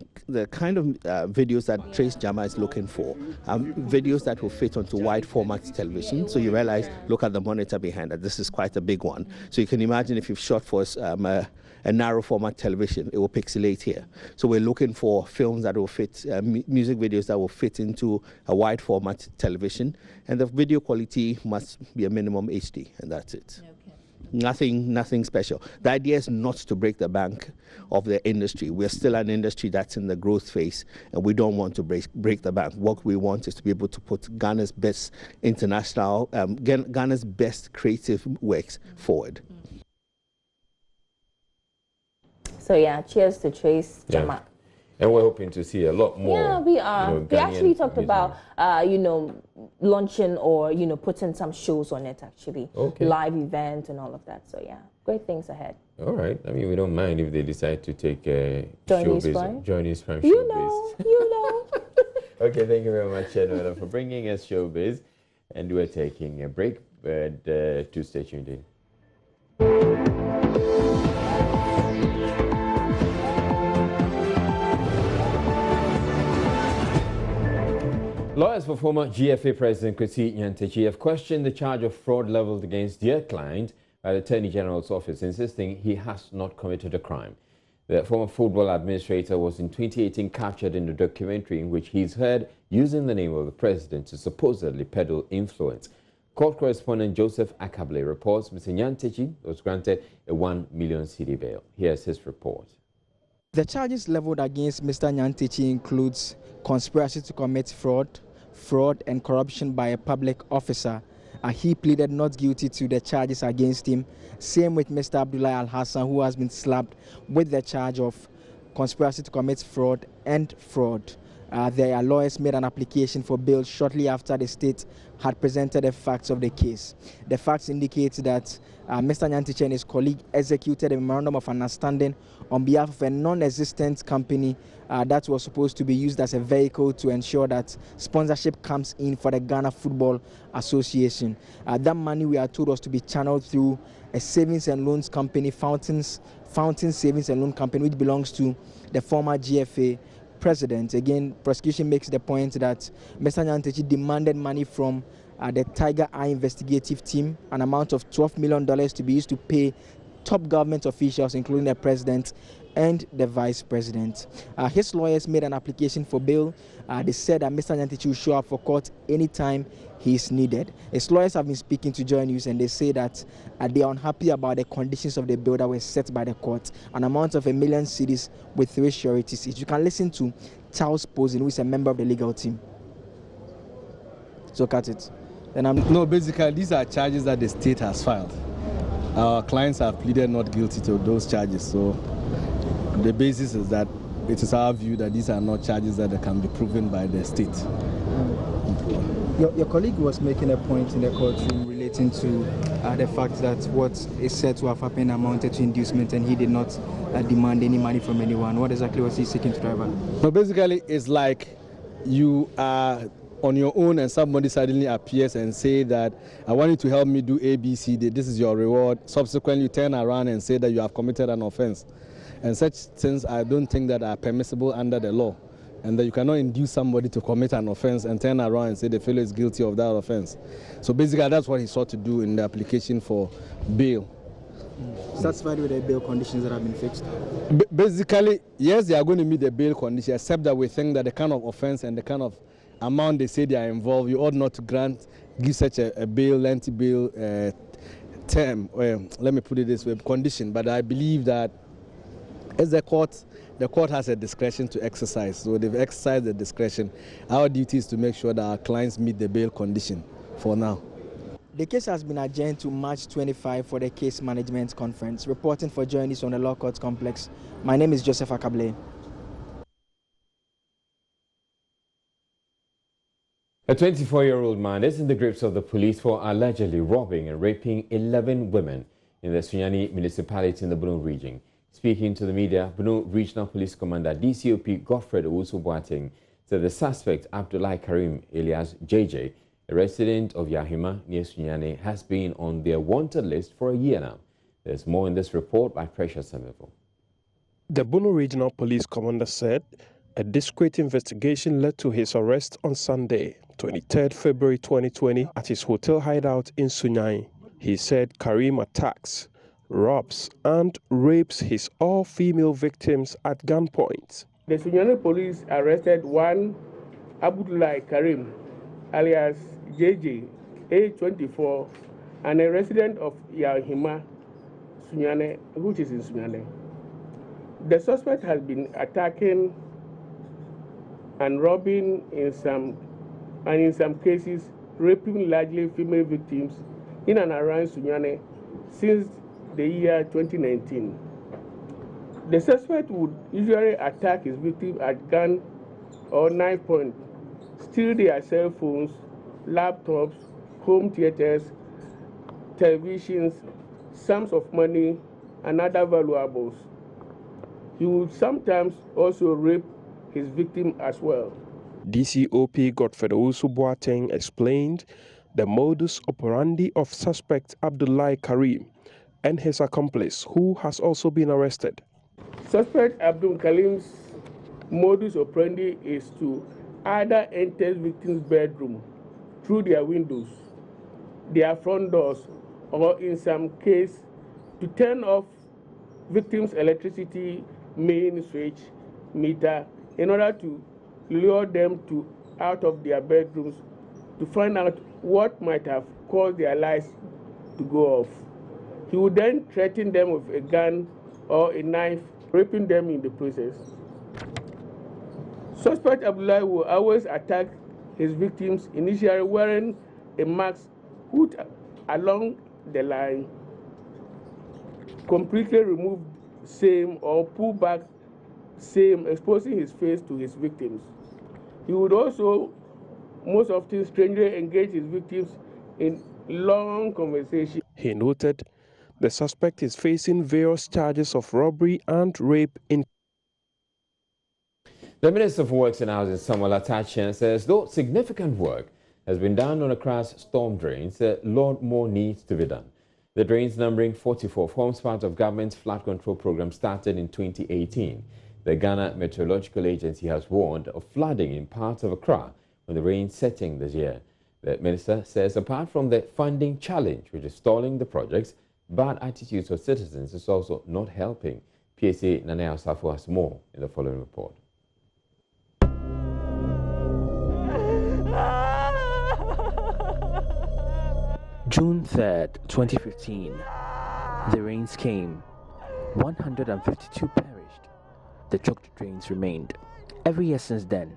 kind of videos that Trace Jama is looking for, videos that will fit onto wide format television. So you realize, look at the monitor behind it. This is quite a big one. So you can imagine if you've shot for a narrow format television, it will pixelate here. So we're looking for films that will fit, music videos that will fit into a wide format television, and the video quality must be a minimum HD, and that's it. Okay. Nothing special. The idea is not to break the bank of the industry. We're still an industry that's in the growth phase, and we don't want to break the bank. What we want is to be able to put Ghana's best Ghana's best creative works forward. So yeah, cheers to Trace Jama. And we're hoping to see a lot more. Yeah, we are. We actually talked about, launching or, putting some shows on it, actually. Okay. Live events and all of that. So yeah, great things ahead. All right. I mean, we don't mind if they decide to take Johnny's Prime Showbiz. You know. Okay, thank you very much, Noella, for bringing us Showbiz. And we're taking a break, but to stay tuned in. Lawyers for former GFA President Kwesi Nyantakyi have questioned the charge of fraud leveled against their client by the Attorney General's office, insisting he has not committed a crime. The former football administrator was in 2018 captured in a documentary in which he's heard using the name of the president to supposedly peddle influence. Court correspondent Joseph Akable reports Mr. Nyantakyi was granted a 1 million cedi bail. Here's his report. The charges leveled against Mr. Nyantakyi includes conspiracy to commit fraud and corruption by a public officer. He pleaded not guilty to the charges against him. Same with Mr. Abdullah Al-Hassan, who has been slapped with the charge of conspiracy to commit fraud and fraud. Their lawyers made an application for bail shortly after the state had presented the facts of the case. The facts indicate that Mr. Nyantakyi and his colleague executed a memorandum of understanding on behalf of a non-existent company that was supposed to be used as a vehicle to ensure that sponsorship comes in for the Ghana Football Association. That money, we are told, was to be channeled through a savings and loans company, Fountain Savings and Loan Company, which belongs to the former GFA president. Again, prosecution makes the point that Mr. Nyantakyi demanded money from the Tiger Eye investigative team, an amount of $12 million to be used to pay top government officials, including the president and the vice president. His lawyers made an application for bail. They said that Mr. Nyantakyi will show up for court anytime he is needed. His lawyers have been speaking to Joy News, and they say that they are unhappy about the conditions of the bail that were set by the court, an amount of 1 million cedis with 3 sureties. You can listen to Charles Posen, who is a member of the legal team. look at it. Then No, basically, these are charges that the state has filed. Our clients have pleaded not guilty to those charges. So the basis is that it is our view that these are not charges that can be proven by the state. Your colleague was making a point in the courtroom relating to the fact that what is said to have happened amounted to inducement, and he did not demand any money from anyone. What exactly was he seeking to drive at? No, basically, it's like you are on your own and somebody suddenly appears and say that, I want you to help me do ABC, this is your reward. Subsequently, you turn around and say that you have committed an offense. And such things I don't think that are permissible under the law. And that you cannot induce somebody to commit an offense and turn around and say the fellow is guilty of that offense. So basically, that's what he sought to do in the application for bail. Satisfied with the bail conditions that have been fixed? Basically, yes, they are going to meet the bail condition, except that we think that the kind of offense and the kind of amount they say they are involved, you ought not to give such a bail, lengthy bail term, let me put it this way, condition. But I believe that as the court has a discretion to exercise, so they've exercised the discretion. Our duty is to make sure that our clients meet the bail condition for now. The case has been adjourned to March 25 for the case management conference. Reporting for journalists on the Law Court Complex, my name is Joseph Akable. A 24-year-old man is in the grips of the police for allegedly robbing and raping 11 women in the Sunyani municipality in the Bono region. Speaking to the media, Bono Regional Police Commander DCOP Godfred Owusu-Boateng said the suspect, Abdullahi Karim alias JJ, a resident of Yahima near Sunyani, has been on their wanted list for a year now. There's more in this report by Precious Samuel. The Bono Regional Police Commander said a discreet investigation led to his arrest on Sunday, 23rd February 2020, at his hotel hideout in Sunyani. He said Karim attacks, robs and rapes his all-female victims at gunpoint. The Sunyani police arrested one Abdullahi Karim, alias JJ, age 24, and a resident of Yahima, Sunyani, which is in Sunyani. The suspect has been attacking and robbing in some cases, raping largely female victims in and around Sunyani since the year 2019. The suspect would usually attack his victim at gun or knife point, steal their cell phones, laptops, home theaters, televisions, sums of money, and other valuables. He would sometimes also rape his victim as well. DCOP Godfred Owusu-Boateng explained the modus operandi of suspect Abdullahi Karim and his accomplice, who has also been arrested. Suspect Abdul Karim's modus operandi is to either enter victim's bedroom through their windows, their front doors, or in some case, to turn off victims' electricity main switch meter in order to lure them out of their bedrooms to find out what might have caused their lights to go off. He would then threaten them with a gun or a knife, raping them in the process. Suspect Abdullahi will always attack his victims, initially wearing a mask put along the line, completely remove same or pull back same, exposing his face to his victims. He would also most often strangely engage his victims in long conversations. He noted the suspect is facing various charges of robbery and rape in. The Minister for Works and Housing, Samuel Atachian, says though significant work has been done on Accra's storm drains, a lot more needs to be done. The drains, numbering 44, forms part of government's flood control program started in 2018. The Ghana Meteorological Agency has warned of flooding in parts of Accra when the rain setting this year. The minister says apart from the funding challenge, which is stalling the projects, bad attitudes of citizens is also not helping. PSA Nane Asafo has more in the following report. June 3rd, 2015. The rains came. 152 perished. The choked drains remained. Every year since then,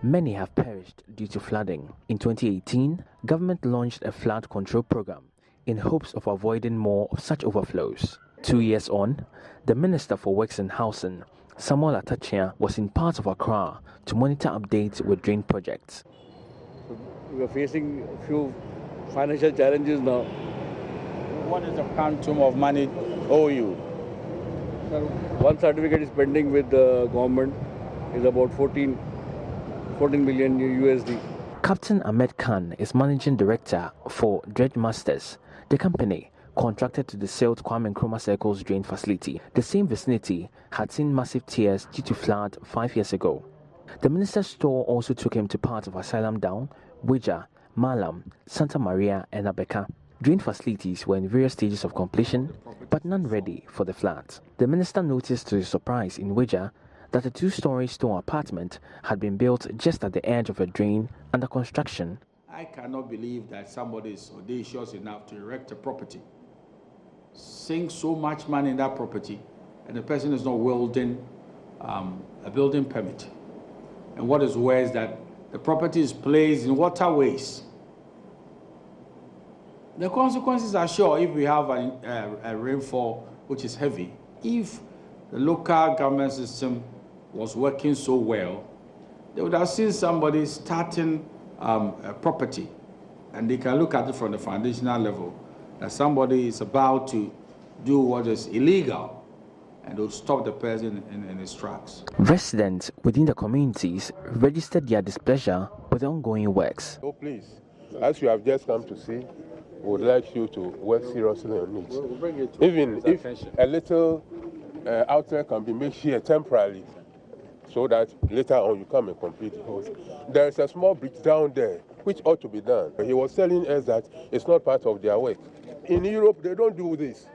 Many have perished due to flooding. In 2018, government launched a flood control program in hopes of avoiding more of such overflows. 2 years on, the Minister for Works and Housing, Samuel Atachia, was in parts of Accra to monitor updates with drain projects. We are facing a few financial challenges now. What is the quantum of money owe you? One certificate is pending with the government, is about 14 million USD. Captain Ahmed Khan is managing director for Dredge Masters, the company contracted to desilt Kwame Nkrumah Circle's drain facility. The same vicinity had seen massive tears due to flood 5 years ago. The minister's tour also took him to parts of ASYLUM Down, Wija, Malam, Santa Maria and Abeka. Drain facilities were in various stages of completion, but none ready for the floods. The minister noticed to his surprise in Wija that a 2-story stone apartment had been built just at the edge of a drain under construction. I cannot believe that somebody is audacious enough to erect a property, sink so much money in that property, and the person is not wielding a building permit. And what is worse, that the property is placed in waterways. The consequences are sure if we have a rainfall which is heavy. If the local government system was working so well, they would have seen somebody starting a property, and they can look at it from the foundational level, that somebody is about to do what is illegal, and they'll stop the person in his tracks. Residents within the communities registered their displeasure with the ongoing works. Oh, please, as you have just come to see, we would like you to work seriously on it. Even if a little outlet can be made here temporarily, so that later on you come and complete it. There is a small bridge down there which ought to be done. He was telling us that it's not part of their work. In Europe, they don't do this.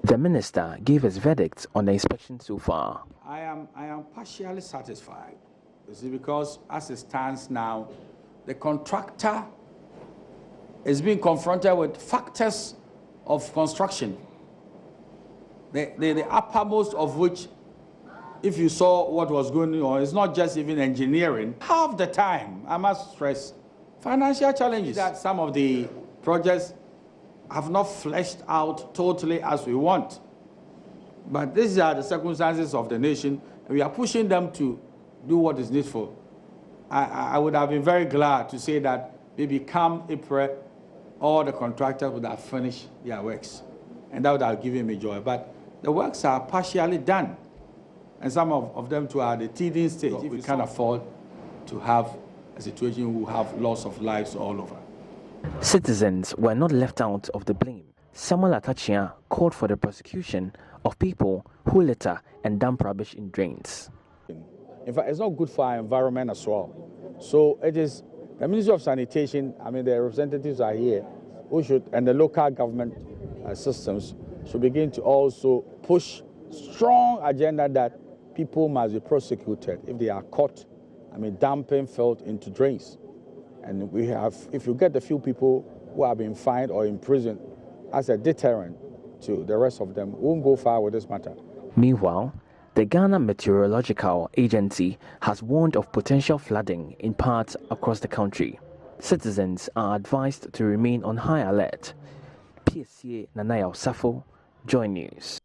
The minister gave his verdict on the inspection so far. I am partially satisfied. You see, because as it stands now, the contractor is being confronted with factors of construction, the uppermost of which, if you saw what was going on, it's not just even engineering. Half the time, I must stress, financial challenges. That some of the projects have not fleshed out totally as we want. But these are the circumstances of the nation, and we are pushing them to do what is needful. I would have been very glad to say that maybe come April, all the contractors would have finished their works, and that would have given me joy. But the works are partially done, and some of them too are the teething stage. If we can't afford to have a situation we have loss of lives all over. Citizens were not left out of the blame. Samuel Atachia called for the prosecution of people who litter and dump rubbish in drains. In fact, it's not good for our environment as well. So it is the Ministry of Sanitation, I mean, the representatives are here, who should, and the local government systems should begin to also push strong agenda that people must be prosecuted if they are caught, I mean, dumping filth into drains. And we have, if you get a few people who have been fined or imprisoned as a deterrent to the rest of them, we won't go far with this matter. Meanwhile, the Ghana Meteorological Agency has warned of potential flooding in parts across the country. Citizens are advised to remain on high alert. PSA Nanaya Osafo, Joy News.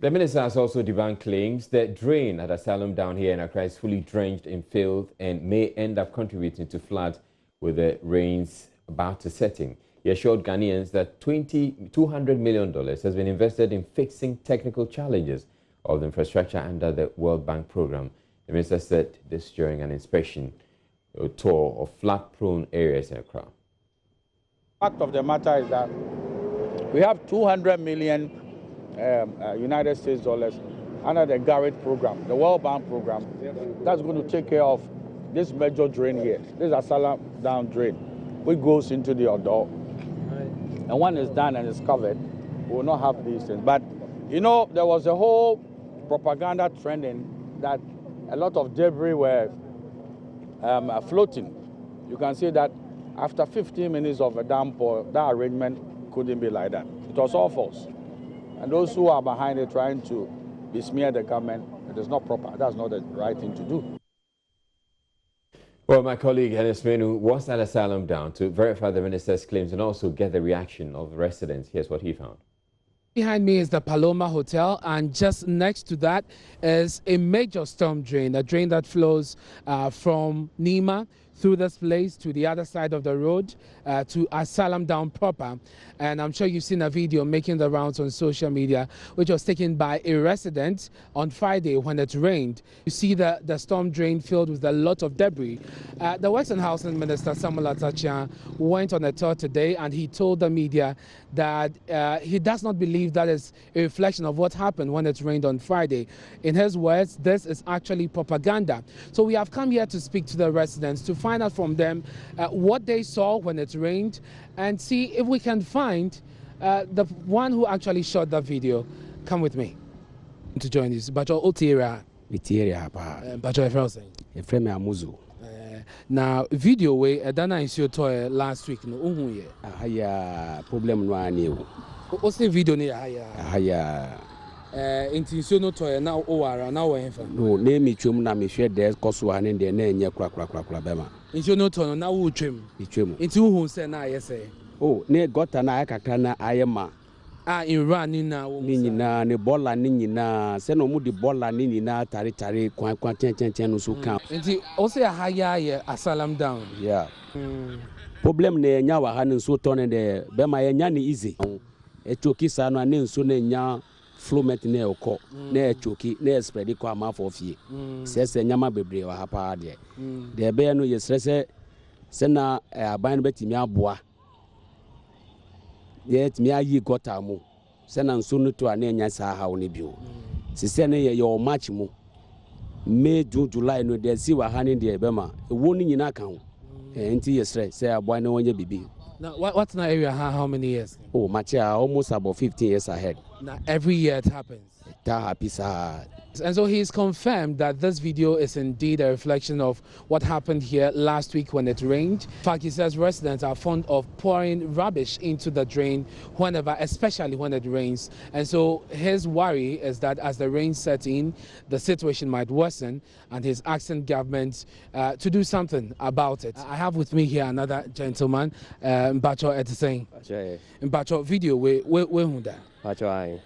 The minister has also debunked claims that drain at ASYLUM down here in Accra is fully drenched in filth and may end up contributing to flood with the rains about to set in. He assured Ghanaians that $200 million has been invested in fixing technical challenges of the infrastructure under the World Bank program. The minister said this during an inspection tour of flood-prone areas in Accra. Fact of the matter is that we have 200 million United States dollars under the Garrett program, the World Bank program. That's going to take care of this major drain here. This is a ASYLUM down drain, which goes into the Odo. And when it's done and it's covered, we will not have these things. But, you know, there was a whole propaganda trending that a lot of debris were floating. You can see that after 15 minutes of a downpour, that arrangement couldn't be like that. It was all false. And those who are behind it trying to besmear the government, It is not proper. That's not the right thing to do. Well, my colleague Hennes Menu was at ASYLUM down to verify the minister's claims and also get the reaction of the residents. Here's what he found. Behind me is the Paloma Hotel, and just next to that is a major storm drain, a drain that flows from Nima through this place to the other side of the road to ASYLUM down proper. And I'm sure you've seen a video making the rounds on social media, which was taken by a resident on Friday when it rained. You see the storm drain filled with a lot of debris. The Works and Housing Minister, Samuel Atachian, went on a tour today, and he told the media that he does not believe that is a reflection of what happened when it rained on Friday. In his words, this is actually propaganda. So we have come here to speak to the residents to find out from them what they saw when it rained and see if we can find the one who actually shot that video. Come with me to join this. Bacho Otira. Bacho Efrosing. Efreme Amuzu. Now, video way Dana is your toy last week. No, haya problem no ani. What's the video near haya? Into no toy now or now. No, name me chum na me share there Koswan and the name kra bema. Into no tono now would trim. Into who say na yes. Oh, ne got an aya na ayema. In running now, Nina, ne bola nina, send no moody bola nina, tari, quan ten so count. And also a higher ASYLUM down. Yeah. Problem ne nyawa hanin so turn de bema nyani easy. E choki sano anin so ne nya flumet ne oko, ne choki, ne spread kwa ma for fie. Se nyama bebre wa hapa de. De be no yesrese se na aban betimi aboa. Yet me ayi gota mu se na nso no to anenya sa ha woni bio se ne ye your match mu May June July no de si wa ha ne de be ma wo ni nyina kan ho enti yesre se aboa ne wonye bibi. Now what's in that area how many years? Oh, match almost about 15 years ahead. Now every year it happens. That happy sir. And so he's confirmed that this video is indeed a reflection of what happened here last week when it rained. In fact, he says residents are fond of pouring rubbish into the drain whenever, especially when it rains. And so his worry is that as the rain sets in, the situation might worsen, and he's asking government to do something about it. I have with me here another gentleman, Mbacho Ediseng. Mbacho video, where Hunda? Mbacho,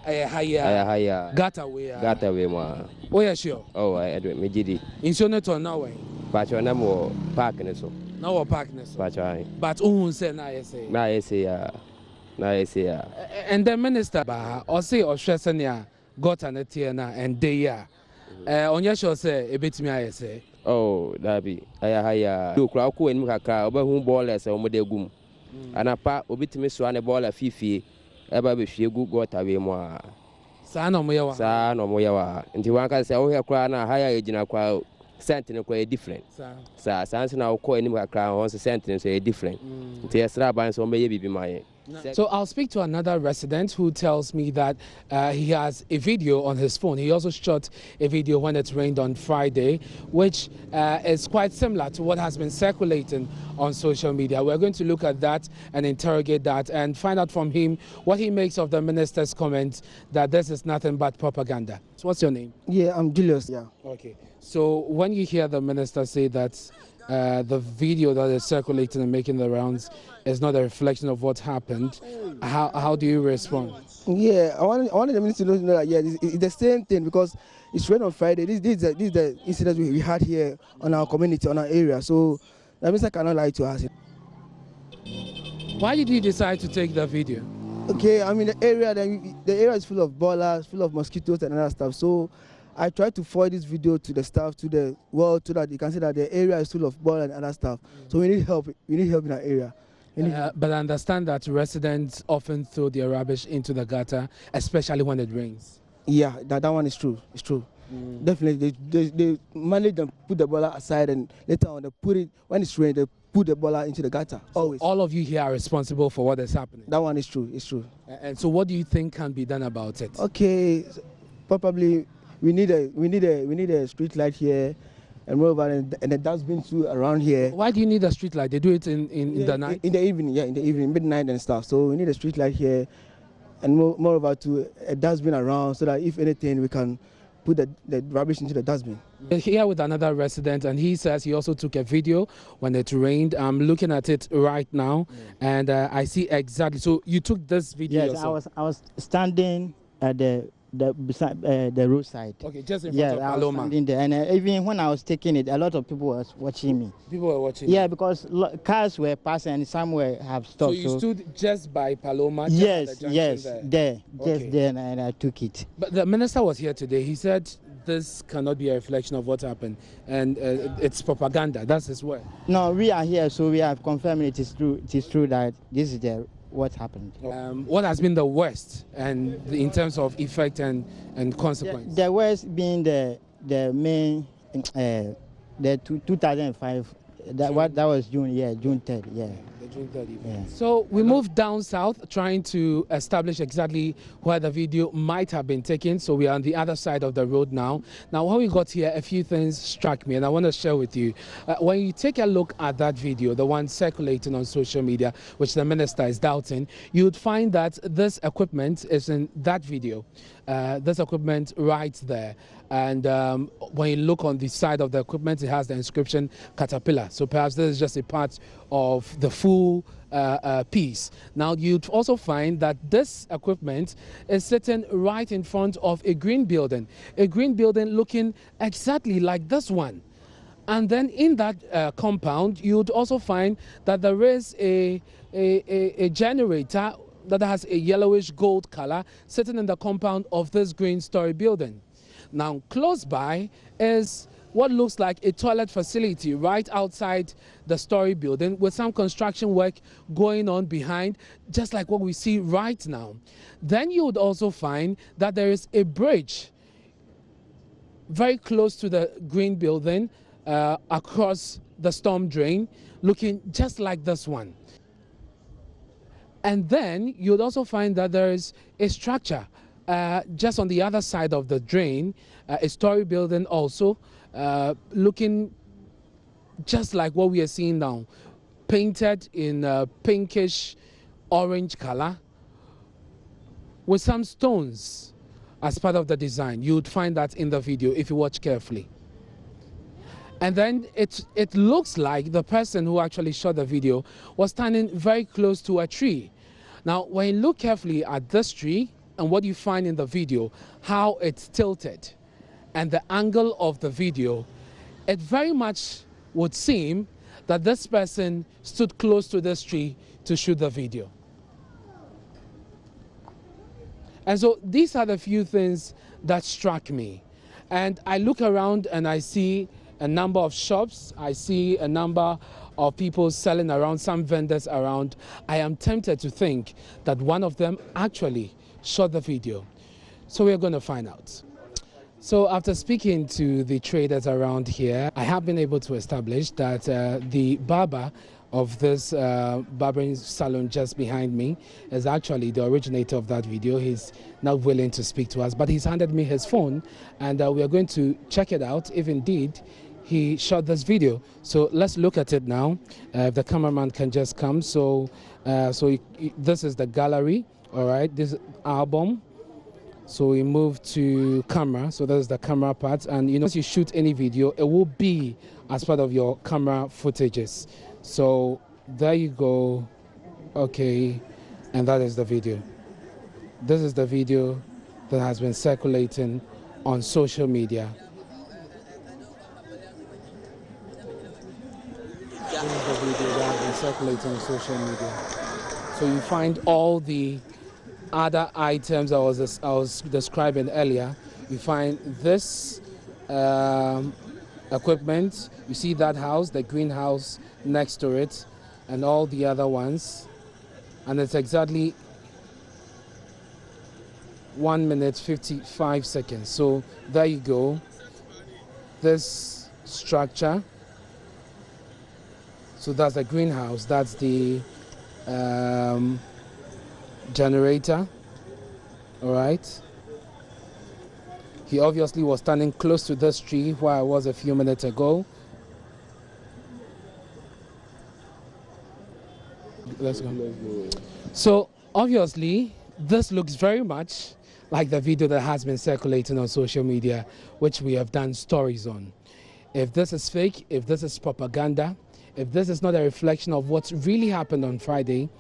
haya gata we ma oh yeah sure oh I do me gidi insonator now we but na mo park ne so now park ne so but who say na ya and the minister ba or say or hwesenia gata na tie na and dey ya onye sure say ebetimi ayese oh dabi haya do kura ko enim kaka obahu ball ese omodegum anapa obitimi so ane ball afifie eba be hwie gu gota we mu a saa no mo yawa nti wanka se wo he kra na haya ejina kwa cent ne kwa different saa sanse na ko enim kakra ho se cent ne so different nti esra ban so meye bibi maye. So I'll speak to another resident who tells me that he has a video on his phone. He also shot a video when it rained on Friday, which is quite similar to what has been circulating on social media. We're going to look at that and interrogate that and find out from him what he makes of the minister's comment that this is nothing but propaganda. So what's your name? Yeah, I'm Julius. Yeah. Okay. So when you hear the minister say that the video that is circulating and making the rounds is not a reflection of what happened, how do you respond? Yeah, I wanted the minister to know that it's the same thing because it's rain on Friday. This is the incident we had here on our community, on our area. So the minister cannot lie to us. Why did you decide to take the video? Okay, I mean the area is full of ballers, full of mosquitoes and other stuff. So I tried to forward this video to the staff, to the world, so that you can see that the area is full of ball and other stuff. So we need help. We need help in that area. But I understand that residents often throw their rubbish into the gutter, especially when it rains. Yeah, that one is true. It's true. Definitely, they manage to put the ball aside, and later on they put it when it's rain. They put the ball into the gutter. Always. All of you here are responsible for what is happening. That one is true. It's true. And so, what do you think can be done about it? Okay, probably. We need a street light here, and moreover, and a dustbin too around here. Why do you need a street light? They do it in the night. In the evening, yeah, in the evening, midnight and stuff. So we need a street light here, and moreover to a dustbin around so that if anything we can put the rubbish into the dustbin. Here with another resident, and he says he also took a video when it rained. I'm looking at it right now, and I see exactly. So you took this video Yes, yourself? I was standing at beside the roadside. Okay, just in front of I was Paloma. standing there, and even when I was taking it, a lot of people was watching me. People were watching. Yeah, because cars were passing and some have stopped. So you stood just by Paloma? Just Yes, at the yes, junction there, Okay. just there, and I took it. But the minister was here today. He said this cannot be a reflection of what happened, and it's propaganda. That's his word. No, we are here, so we have confirmed it is true. It is true that this is what happened. What has been the worst, and in terms of effect and consequence? The worst being the main, the 2005. That was June 3rd. Yeah. The June 3rd event. Yeah. So we moved down south, trying to establish exactly where the video might have been taken. So we are on the other side of the road now. Now, when we got here, a few things struck me, and I want to share with you. When you take a look at that video, the one circulating on social media, which the minister is doubting, you would find that this equipment is in that video. This equipment right there. And when you look on the side of the equipment, it has the inscription Caterpillar. So perhaps this is just a part of the full piece. Now, you'd also find that this equipment is sitting right in front of a green building looking exactly like this one. And then in that compound, you'd also find that there is a generator that has a yellowish gold color sitting in the compound of this green-story building. Now, close by is what looks like a toilet facility right outside the story building with some construction work going on behind, just like what we see right now. Then you would also find that there is a bridge very close to the green building across the storm drain, looking just like this one. And then you would also find that there is a structure just on the other side of the drain, a story building also, looking just like what we are seeing now, painted in pinkish orange color with some stones as part of the design. You would find that in the video if you watch carefully. And then it looks like the person who actually shot the video was standing very close to a tree. Now, when you look carefully at this tree, and what you find in the video, how it's tilted, and the angle of the video, it very much would seem that this person stood close to this tree to shoot the video. And so these are the few things that struck me. And I look around and I see a number of shops, I see a number of people selling around, some vendors around. I am tempted to think that one of them actually shot the video. So we're going to find out. So after speaking to the traders around here, I have been able to establish that the barber of this barbering salon just behind me is actually the originator of that video. He's not willing to speak to us, but he's handed me his phone, and we are going to check it out if indeed he shot this video. So let's look at it now. If the cameraman can just come. So this is the gallery. All right, this album. So we move to camera. So that's the camera part. And you know, once you shoot any video, it will be as part of your camera footages. So there you go. Okay, and that is the video. This is the video that has been circulating on social media. This is the video that has been circulating on social media. So you find all the other items I was describing earlier. You find this equipment. You see that house, the greenhouse next to it, and all the other ones. And it's exactly 1 minute 55 seconds. So there you go. This structure. So that's the greenhouse. That's the generator. All right. He obviously was standing close to this tree where I was a few minutes ago. Let's go. So obviously This looks very much like the video that has been circulating on social media, which we have done stories on. If this is fake, if this is propaganda, if this is not a reflection of what really happened on Friday,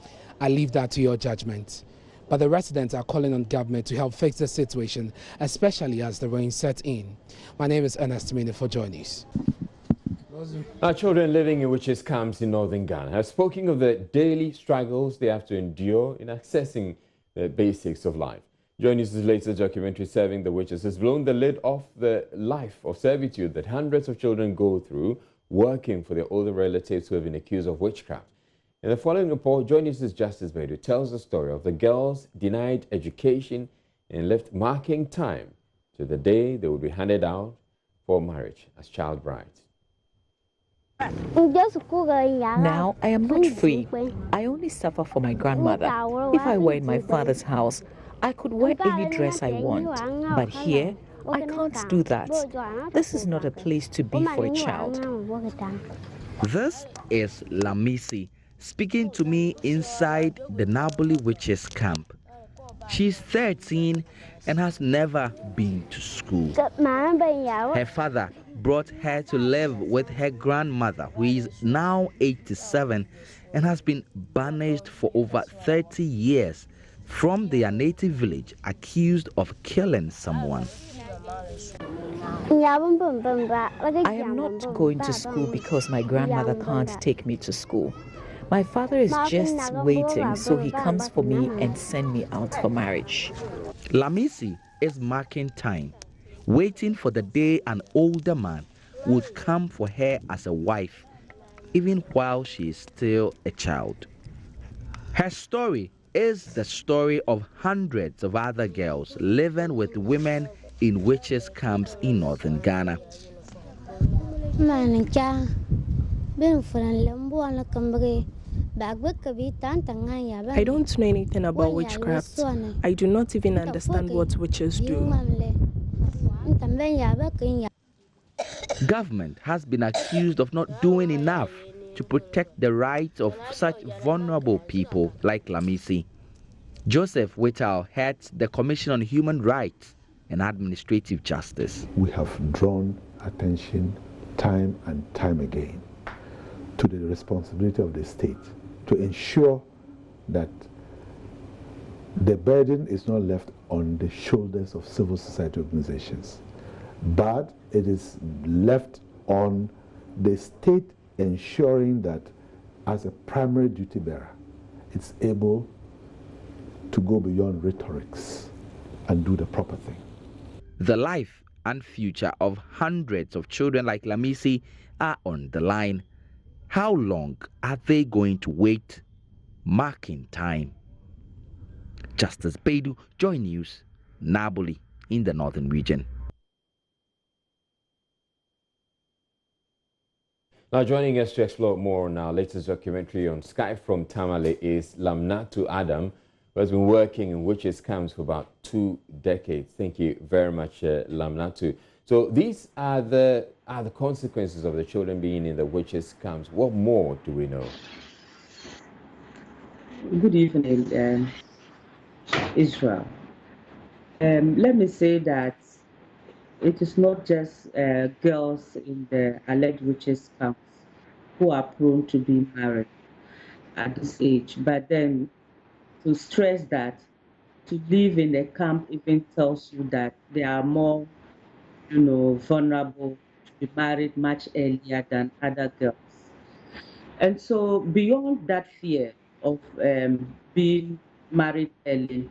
I leave that to your judgment. But the residents are calling on government to help fix the situation, especially as the rain set in. My name is Ernest Mine for Joy News. Our children living in witches' camps in northern Ghana have spoken of the daily struggles they have to endure in accessing the basics of life. Joy News' latest documentary, Serving the Witches, has blown the lid off the life of servitude that hundreds of children go through working for their older relatives who have been accused of witchcraft. In the following report, Joy News' Justice Bedu tells the story of the girls denied education and left marking time to the day they would be handed out for marriage as child brides. Now I am not free. I only suffer for my grandmother. If I were in my father's house, I could wear any dress I want. But here, I can't do that. This is not a place to be for a child. This is Lamisi speaking to me inside the Naboli Witches camp. She's 13 and has never been to school. Her father brought her to live with her grandmother, who is now 87 and has been banished for over 30 years from their native village, accused of killing someone. I am not going to school because my grandmother can't take me to school. My father is just waiting so he comes for me and send me out for marriage. Lamisi is marking time, waiting for the day an older man would come for her as a wife, even while she is still a child. Her story is the story of hundreds of other girls living with women in witches' camps in northern Ghana. I don't know anything about witchcraft. I do not even understand what witches do. Government has been accused of not doing enough to protect the rights of such vulnerable people like Lamisi. Joseph Whittle heads the Commission on Human Rights and Administrative Justice. We have drawn attention time and time again to the responsibility of the state to ensure that the burden is not left on the shoulders of civil society organizations, but it is left on the state ensuring that as a primary duty bearer, it's able to go beyond rhetorics and do the proper thing. The life and future of hundreds of children like Lamisi are on the line. How long are they going to wait? Marking time. Justice Bedu, Joy News, Naboli in the northern region. Now joining us to explore more on our latest documentary on Skype from Tamale is Lamnatu Adam, who has been working in witches' camps for about 2 decades. Thank you very much, Lamnatu. So these are the consequences of the children being in the witches' camps. What more do we know? Good evening, Israel. Let me say that it is not just girls in the alleged witches' camps who are prone to be married at this age, but then to stress that to live in a camp even tells you that they are more, vulnerable to be married much earlier than other girls. And so beyond that fear of being married early,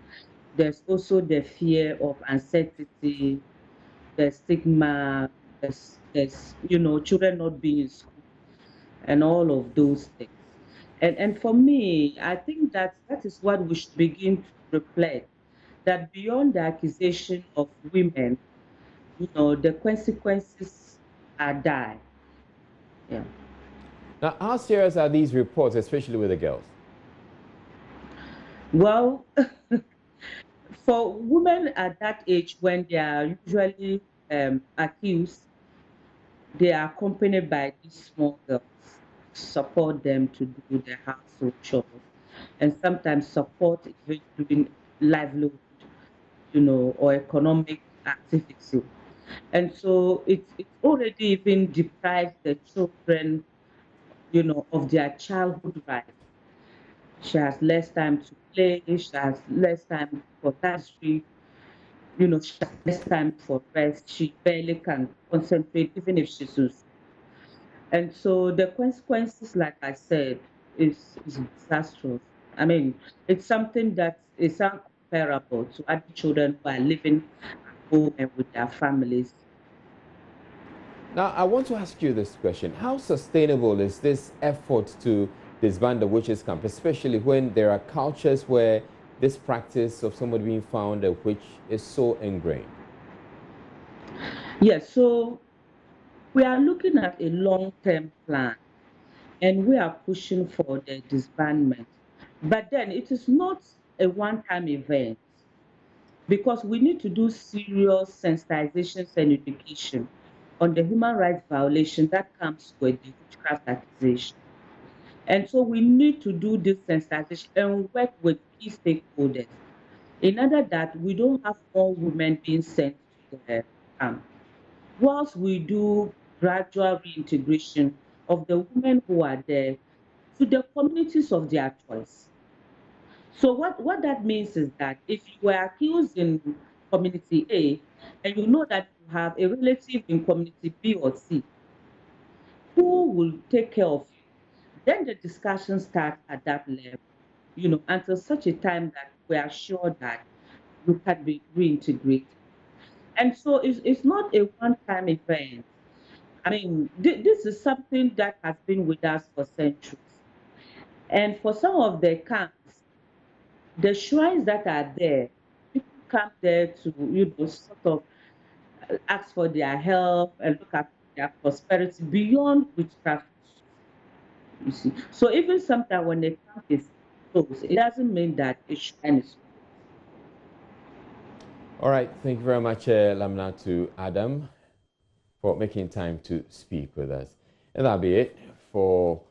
there's also the fear of uncertainty, the stigma, there's children not being in school, and all of those things. And for me, I think that is what we should begin to reflect, that beyond the accusation of women, the consequences are dire. Yeah. Now, how serious are these reports, especially with the girls? Well, for women at that age, when they are usually accused, they are accompanied by these small girls, support them to do their household chores, and sometimes support even doing livelihood, or economic activity. And so it's already even deprived the children, of their childhood rights. She has less time to play, she has less time for history, she has less time for rest. She barely can concentrate, even if she's so. And so the consequences, like I said, is disastrous. I mean, it's something that is uncomparable to other children who are living at home and with their families. Now, I want to ask you this question. How sustainable is this effort to disband the witches' camp, especially when there are cultures where this practice of somebody being found a witch is so ingrained? Yes, so we are looking at a long-term plan, and we are pushing for the disbandment. But then it is not a one-time event, because we need to do serious sensitizations and education on the human rights violation that comes with the witchcraft accusation. And so we need to do this sensitization and work with key stakeholders in order that we don't have more women being sent to the camp. Whilst we do gradual reintegration of the women who are there to the communities of their choice. So what that means is that if you were accused in community A and you know that you have a relative in community B or C, who will take care of you? Then the discussion starts at that level, until such a time that we are sure that you can be reintegrated. And so it's not a one-time event. I mean, this is something that has been with us for centuries. And for some of the camps, the shrines that are there, people come there to, sort of ask for their help and look at their prosperity beyond witchcraft. You see, so even sometimes when the camp is closed, it doesn't mean that a shrine is closed. All right, thank you very much, Lamna, to Adam, for making time to speak with us. And that'll be it for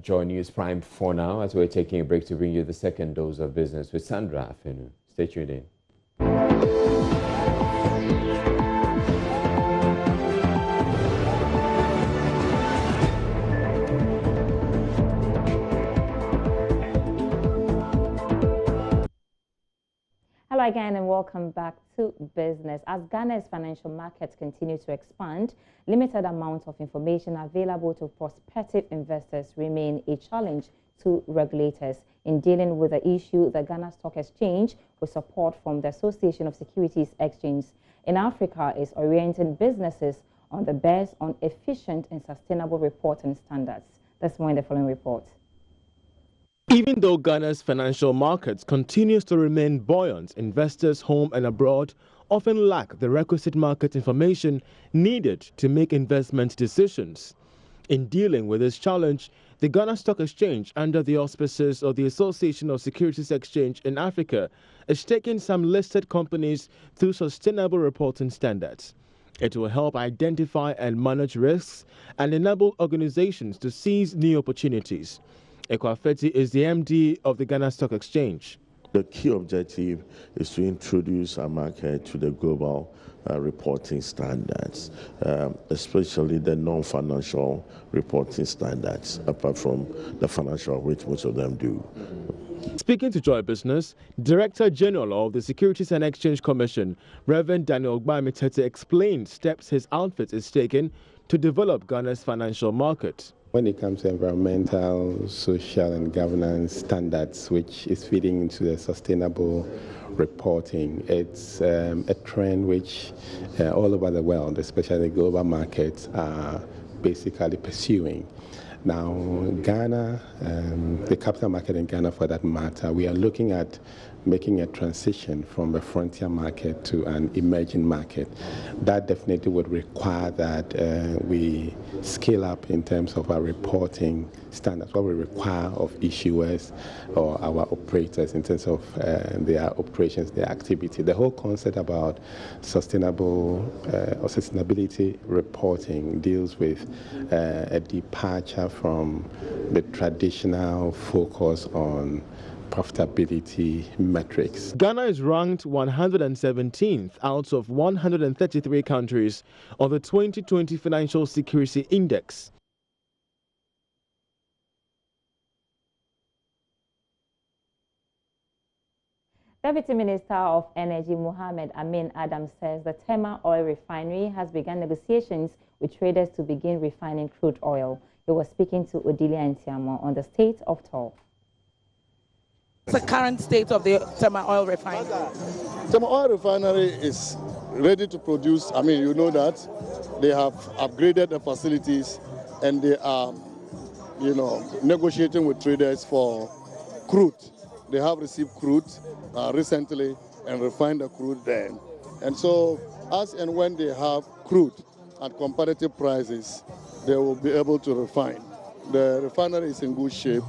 Joy News Prime for now, as we're taking a break to bring you the second dose of business with Sandra Afenu. Stay tuned in. Hello again and welcome back to business. As Ghana's financial markets continue to expand, limited amounts of information available to prospective investors remain a challenge to regulators. In dealing with the issue, the Ghana Stock Exchange, with support from the Association of Securities Exchanges in Africa, is orienting businesses on the best on efficient and sustainable reporting standards. That's more in the following report. Even though Ghana's financial markets continues to remain buoyant, investors home and abroad often lack the requisite market information needed to make investment decisions. In dealing with this challenge, the Ghana Stock Exchange, under the auspices of the Association of Securities Exchange in Africa, is taking some listed companies through sustainable reporting standards. It will help identify and manage risks and enable organizations to seize new opportunities. Ekwafeti is the MD of the Ghana Stock Exchange. The key objective is to introduce our market to the global reporting standards, especially the non-financial reporting standards, apart from the financial, which most of them do. Speaking to Joy Business, Director General of the Securities and Exchange Commission, Reverend Daniel Ogbamitete, explained steps his outfit is taking to develop Ghana's financial market. When it comes to environmental, social, and governance standards, which is feeding into the sustainable reporting, it's a trend which all over the world, especially global markets, are basically pursuing. Now, Ghana, the capital market in Ghana for that matter, we are looking at making a transition from a frontier market to an emerging market. That definitely would require that we scale up in terms of our reporting standards, what we require of issuers or our operators in terms of their operations, their activity. The whole concept about sustainable or sustainability reporting deals with a departure from the traditional focus on profitability metrics. Ghana is ranked 117th out of 133 countries on the 2020 Financial Security Index. Deputy Minister of Energy Mohammed Amin Adam says the Tema Oil Refinery has begun negotiations with traders to begin refining crude oil. He was speaking to Odilia Ntiamo on the state of toll. What's the current state of the Tema Oil Refinery? Tema Oil Refinery is ready to produce. I mean, you know that they have upgraded the facilities and they are, negotiating with traders for crude. They have received crude recently and refined the crude there. And so, as and when they have crude at competitive prices, they will be able to refine. The refinery is in good shape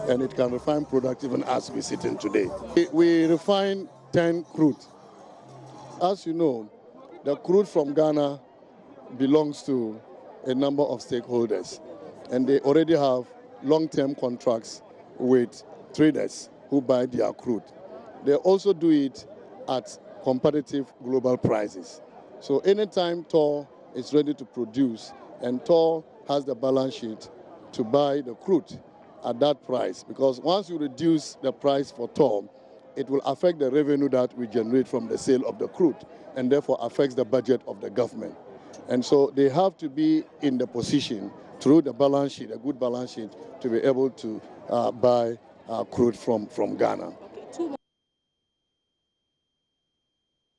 and it can refine product even as we sit in today. We refine 10 crude. As you know, the crude from Ghana belongs to a number of stakeholders, and they already have long-term contracts with traders who buy their crude. They also do it at competitive global prices. So anytime TOR is ready to produce and TOR has the balance sheet to buy the crude at that price, because once you reduce the price for TOR, it will affect the revenue that we generate from the sale of the crude and therefore affects the budget of the government. And so they have to be in the position through the balance sheet, a good balance sheet, to be able to buy crude from Ghana.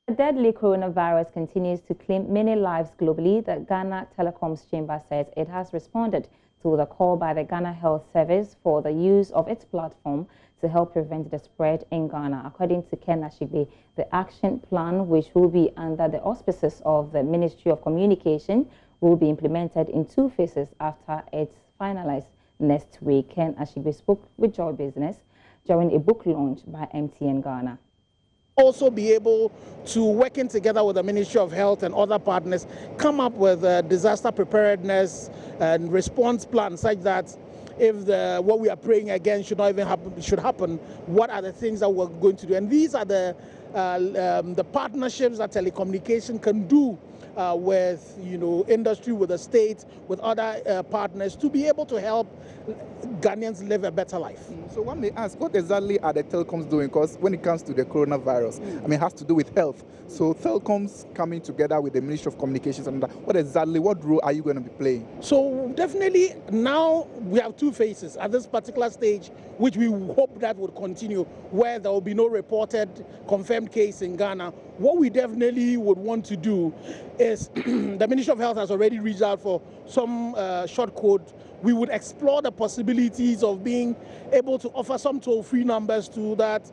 The deadly coronavirus continues to claim many lives globally. The Ghana Telecoms Chamber says it has responded to the call by the Ghana Health Service for the use of its platform to help prevent the spread in Ghana. According to Ken Ashigbe, the action plan, which will be under the auspices of the Ministry of Communication, will be implemented in 2 phases after it's finalized next week. Ken Ashigbe spoke with Joy Business during a book launch by MTN Ghana. Also be able to, working together with the Ministry of Health and other partners, come up with a disaster preparedness and response plan such that if what we are praying against should not even happen, what are the things that we're going to do? And these are the partnerships that telecommunication can do with industry, with the state, with other partners to be able to help Ghanaians live a better life. So one may ask, what exactly are the telecoms doing? Because when it comes to the coronavirus, it has to do with health. So telecoms coming together with the Ministry of Communications, and what role are you going to be playing? So definitely now we have 2 phases at this particular stage, which we hope that would continue, where there will be no reported confirmed case in Ghana. What we definitely would want to do is the Ministry of Health has already reached out for some short code. We would explore the possibilities of being able to offer some toll-free numbers to that,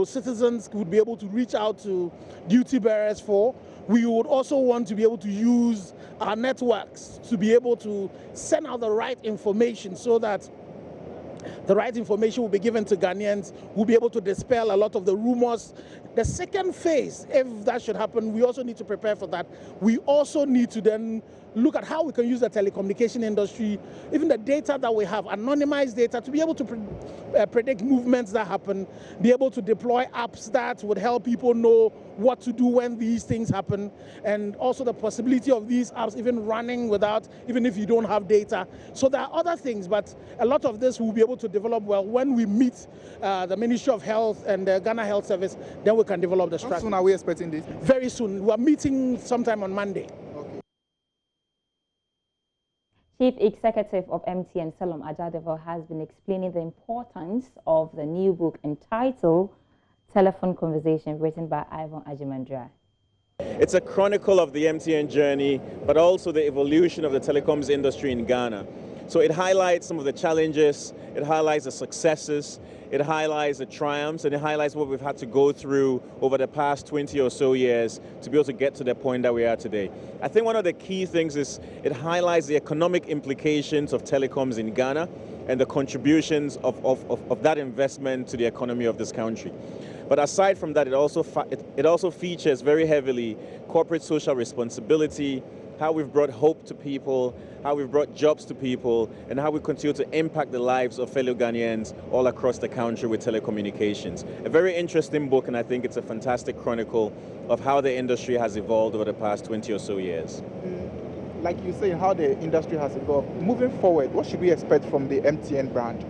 citizens would be able to reach out to duty bearers for. We would also want to be able to use our networks to be able to send out the right information so that the right information will be given to Ghanaians, will be able to dispel a lot of the rumors. The second phase, if that should happen, we also need to prepare for that. We also need to then look at how we can use the telecommunication industry, even the data that we have, anonymized data, to be able to predict movements that happen, be able to deploy apps that would help people know what to do when these things happen, and also the possibility of these apps even running even if you don't have data. So there are other things, but a lot of this we'll be able to develop well when we meet the Ministry of Health and the Ghana Health Service, then we can develop the strategy. How soon are we expecting this? Very soon. We're meeting sometime on Monday. Chief Executive of MTN, ASYLUM Ajadevo, has been explaining the importance of the new book entitled Telephone Conversation, written by Ivan Ajimandra. It's a chronicle of the MTN journey, but also the evolution of the telecoms industry in Ghana. So it highlights some of the challenges, it highlights the successes, it highlights the triumphs, and it highlights what we've had to go through over the past 20 or so years to be able to get to the point that we are today. I think one of the key things is it highlights the economic implications of telecoms in Ghana and the contributions of that investment to the economy of this country. But aside from that, it also features very heavily corporate social responsibility, how we've brought hope to people, how we've brought jobs to people, and how we continue to impact the lives of fellow Ghanaians all across the country with telecommunications. A very interesting book, and I think it's a fantastic chronicle of how the industry has evolved over the past 20 or so years. Like you say, how the industry has evolved. Moving forward, what should we expect from the MTN brand?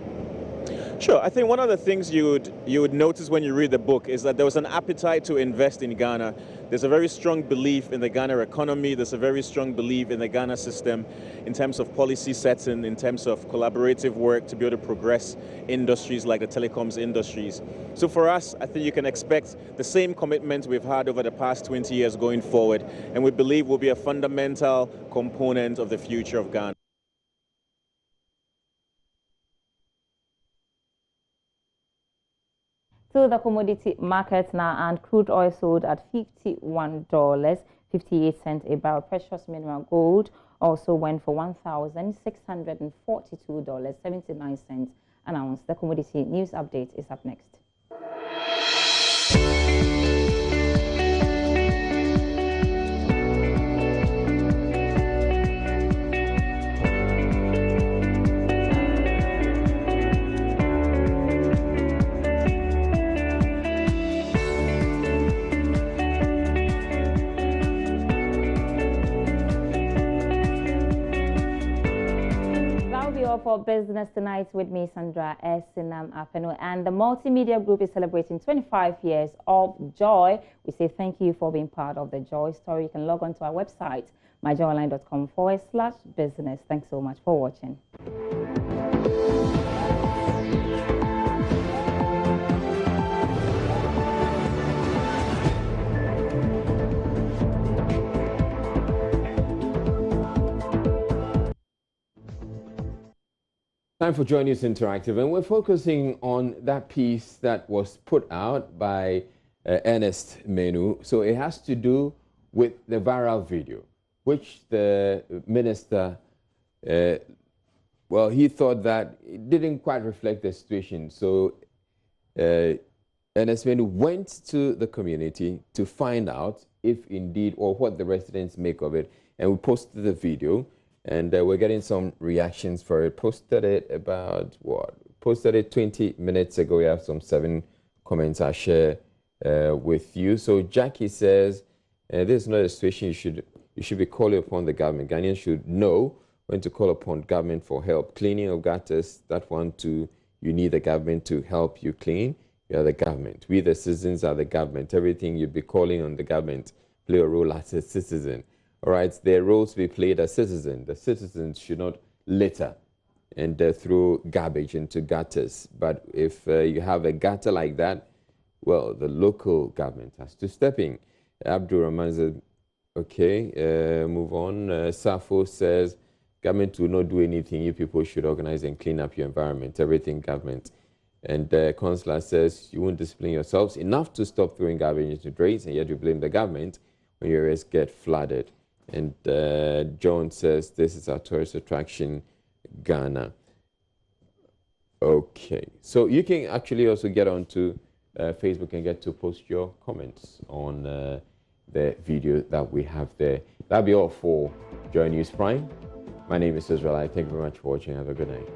Sure. I think one of the things you would notice when you read the book is that there was an appetite to invest in Ghana. There's a very strong belief in the Ghana economy. There's a very strong belief in the Ghana system in terms of policy setting, in terms of collaborative work to be able to progress industries like the telecoms industries. So for us, I think you can expect the same commitment we've had over the past 20 years going forward, and we believe will be a fundamental component of the future of Ghana. To the commodity markets now, and crude oil sold at $51.58 a barrel. Precious mineral gold also went for $1,642.79 an ounce. The commodity news update is up next. For business tonight with me, Sandra ASYLUM Apeno, and the multimedia group is celebrating 25 years of Joy. We say thank you for being part of the Joy story. You can log on to our website, myjoyonline.com/business. Thanks so much for watching. Time for Joy News Interactive, and we're focusing on that piece that was put out by Ernest Menu. So it has to do with the viral video, which the minister, well, he thought that it didn't quite reflect the situation. So Ernest Menu went to the community to find out if indeed, or what the residents make of it, and we posted the video. And we're getting some reactions for it. Posted it about, what? Posted it 20 minutes ago. We have some 7 comments I'll share with you. So Jackie says, this is not a situation you should be calling upon the government. Ghanaians should know when to call upon government for help. Cleaning of gutters, that one too, you need the government to help you clean. You are the government. We the citizens are the government. Everything you'd be calling on the government, play a role as a citizen. All right, there are roles to be played as citizens. The citizens should not litter and throw garbage into gutters. But if you have a gutter like that, well, the local government has to step in. Abdul Rahman says, okay, move on. Safo says, government will not do anything. You people should organize and clean up your environment. Everything government. And Consular says, you won't discipline yourselves enough to stop throwing garbage into drains, and yet you blame the government when your areas get flooded. And John says, this is our tourist attraction, Ghana. Okay, so you can actually also get onto Facebook and get to post your comments on the video that we have there. That'll be all for Joy News Prime. My name is Israel. Thank you very much for watching. Have a good night.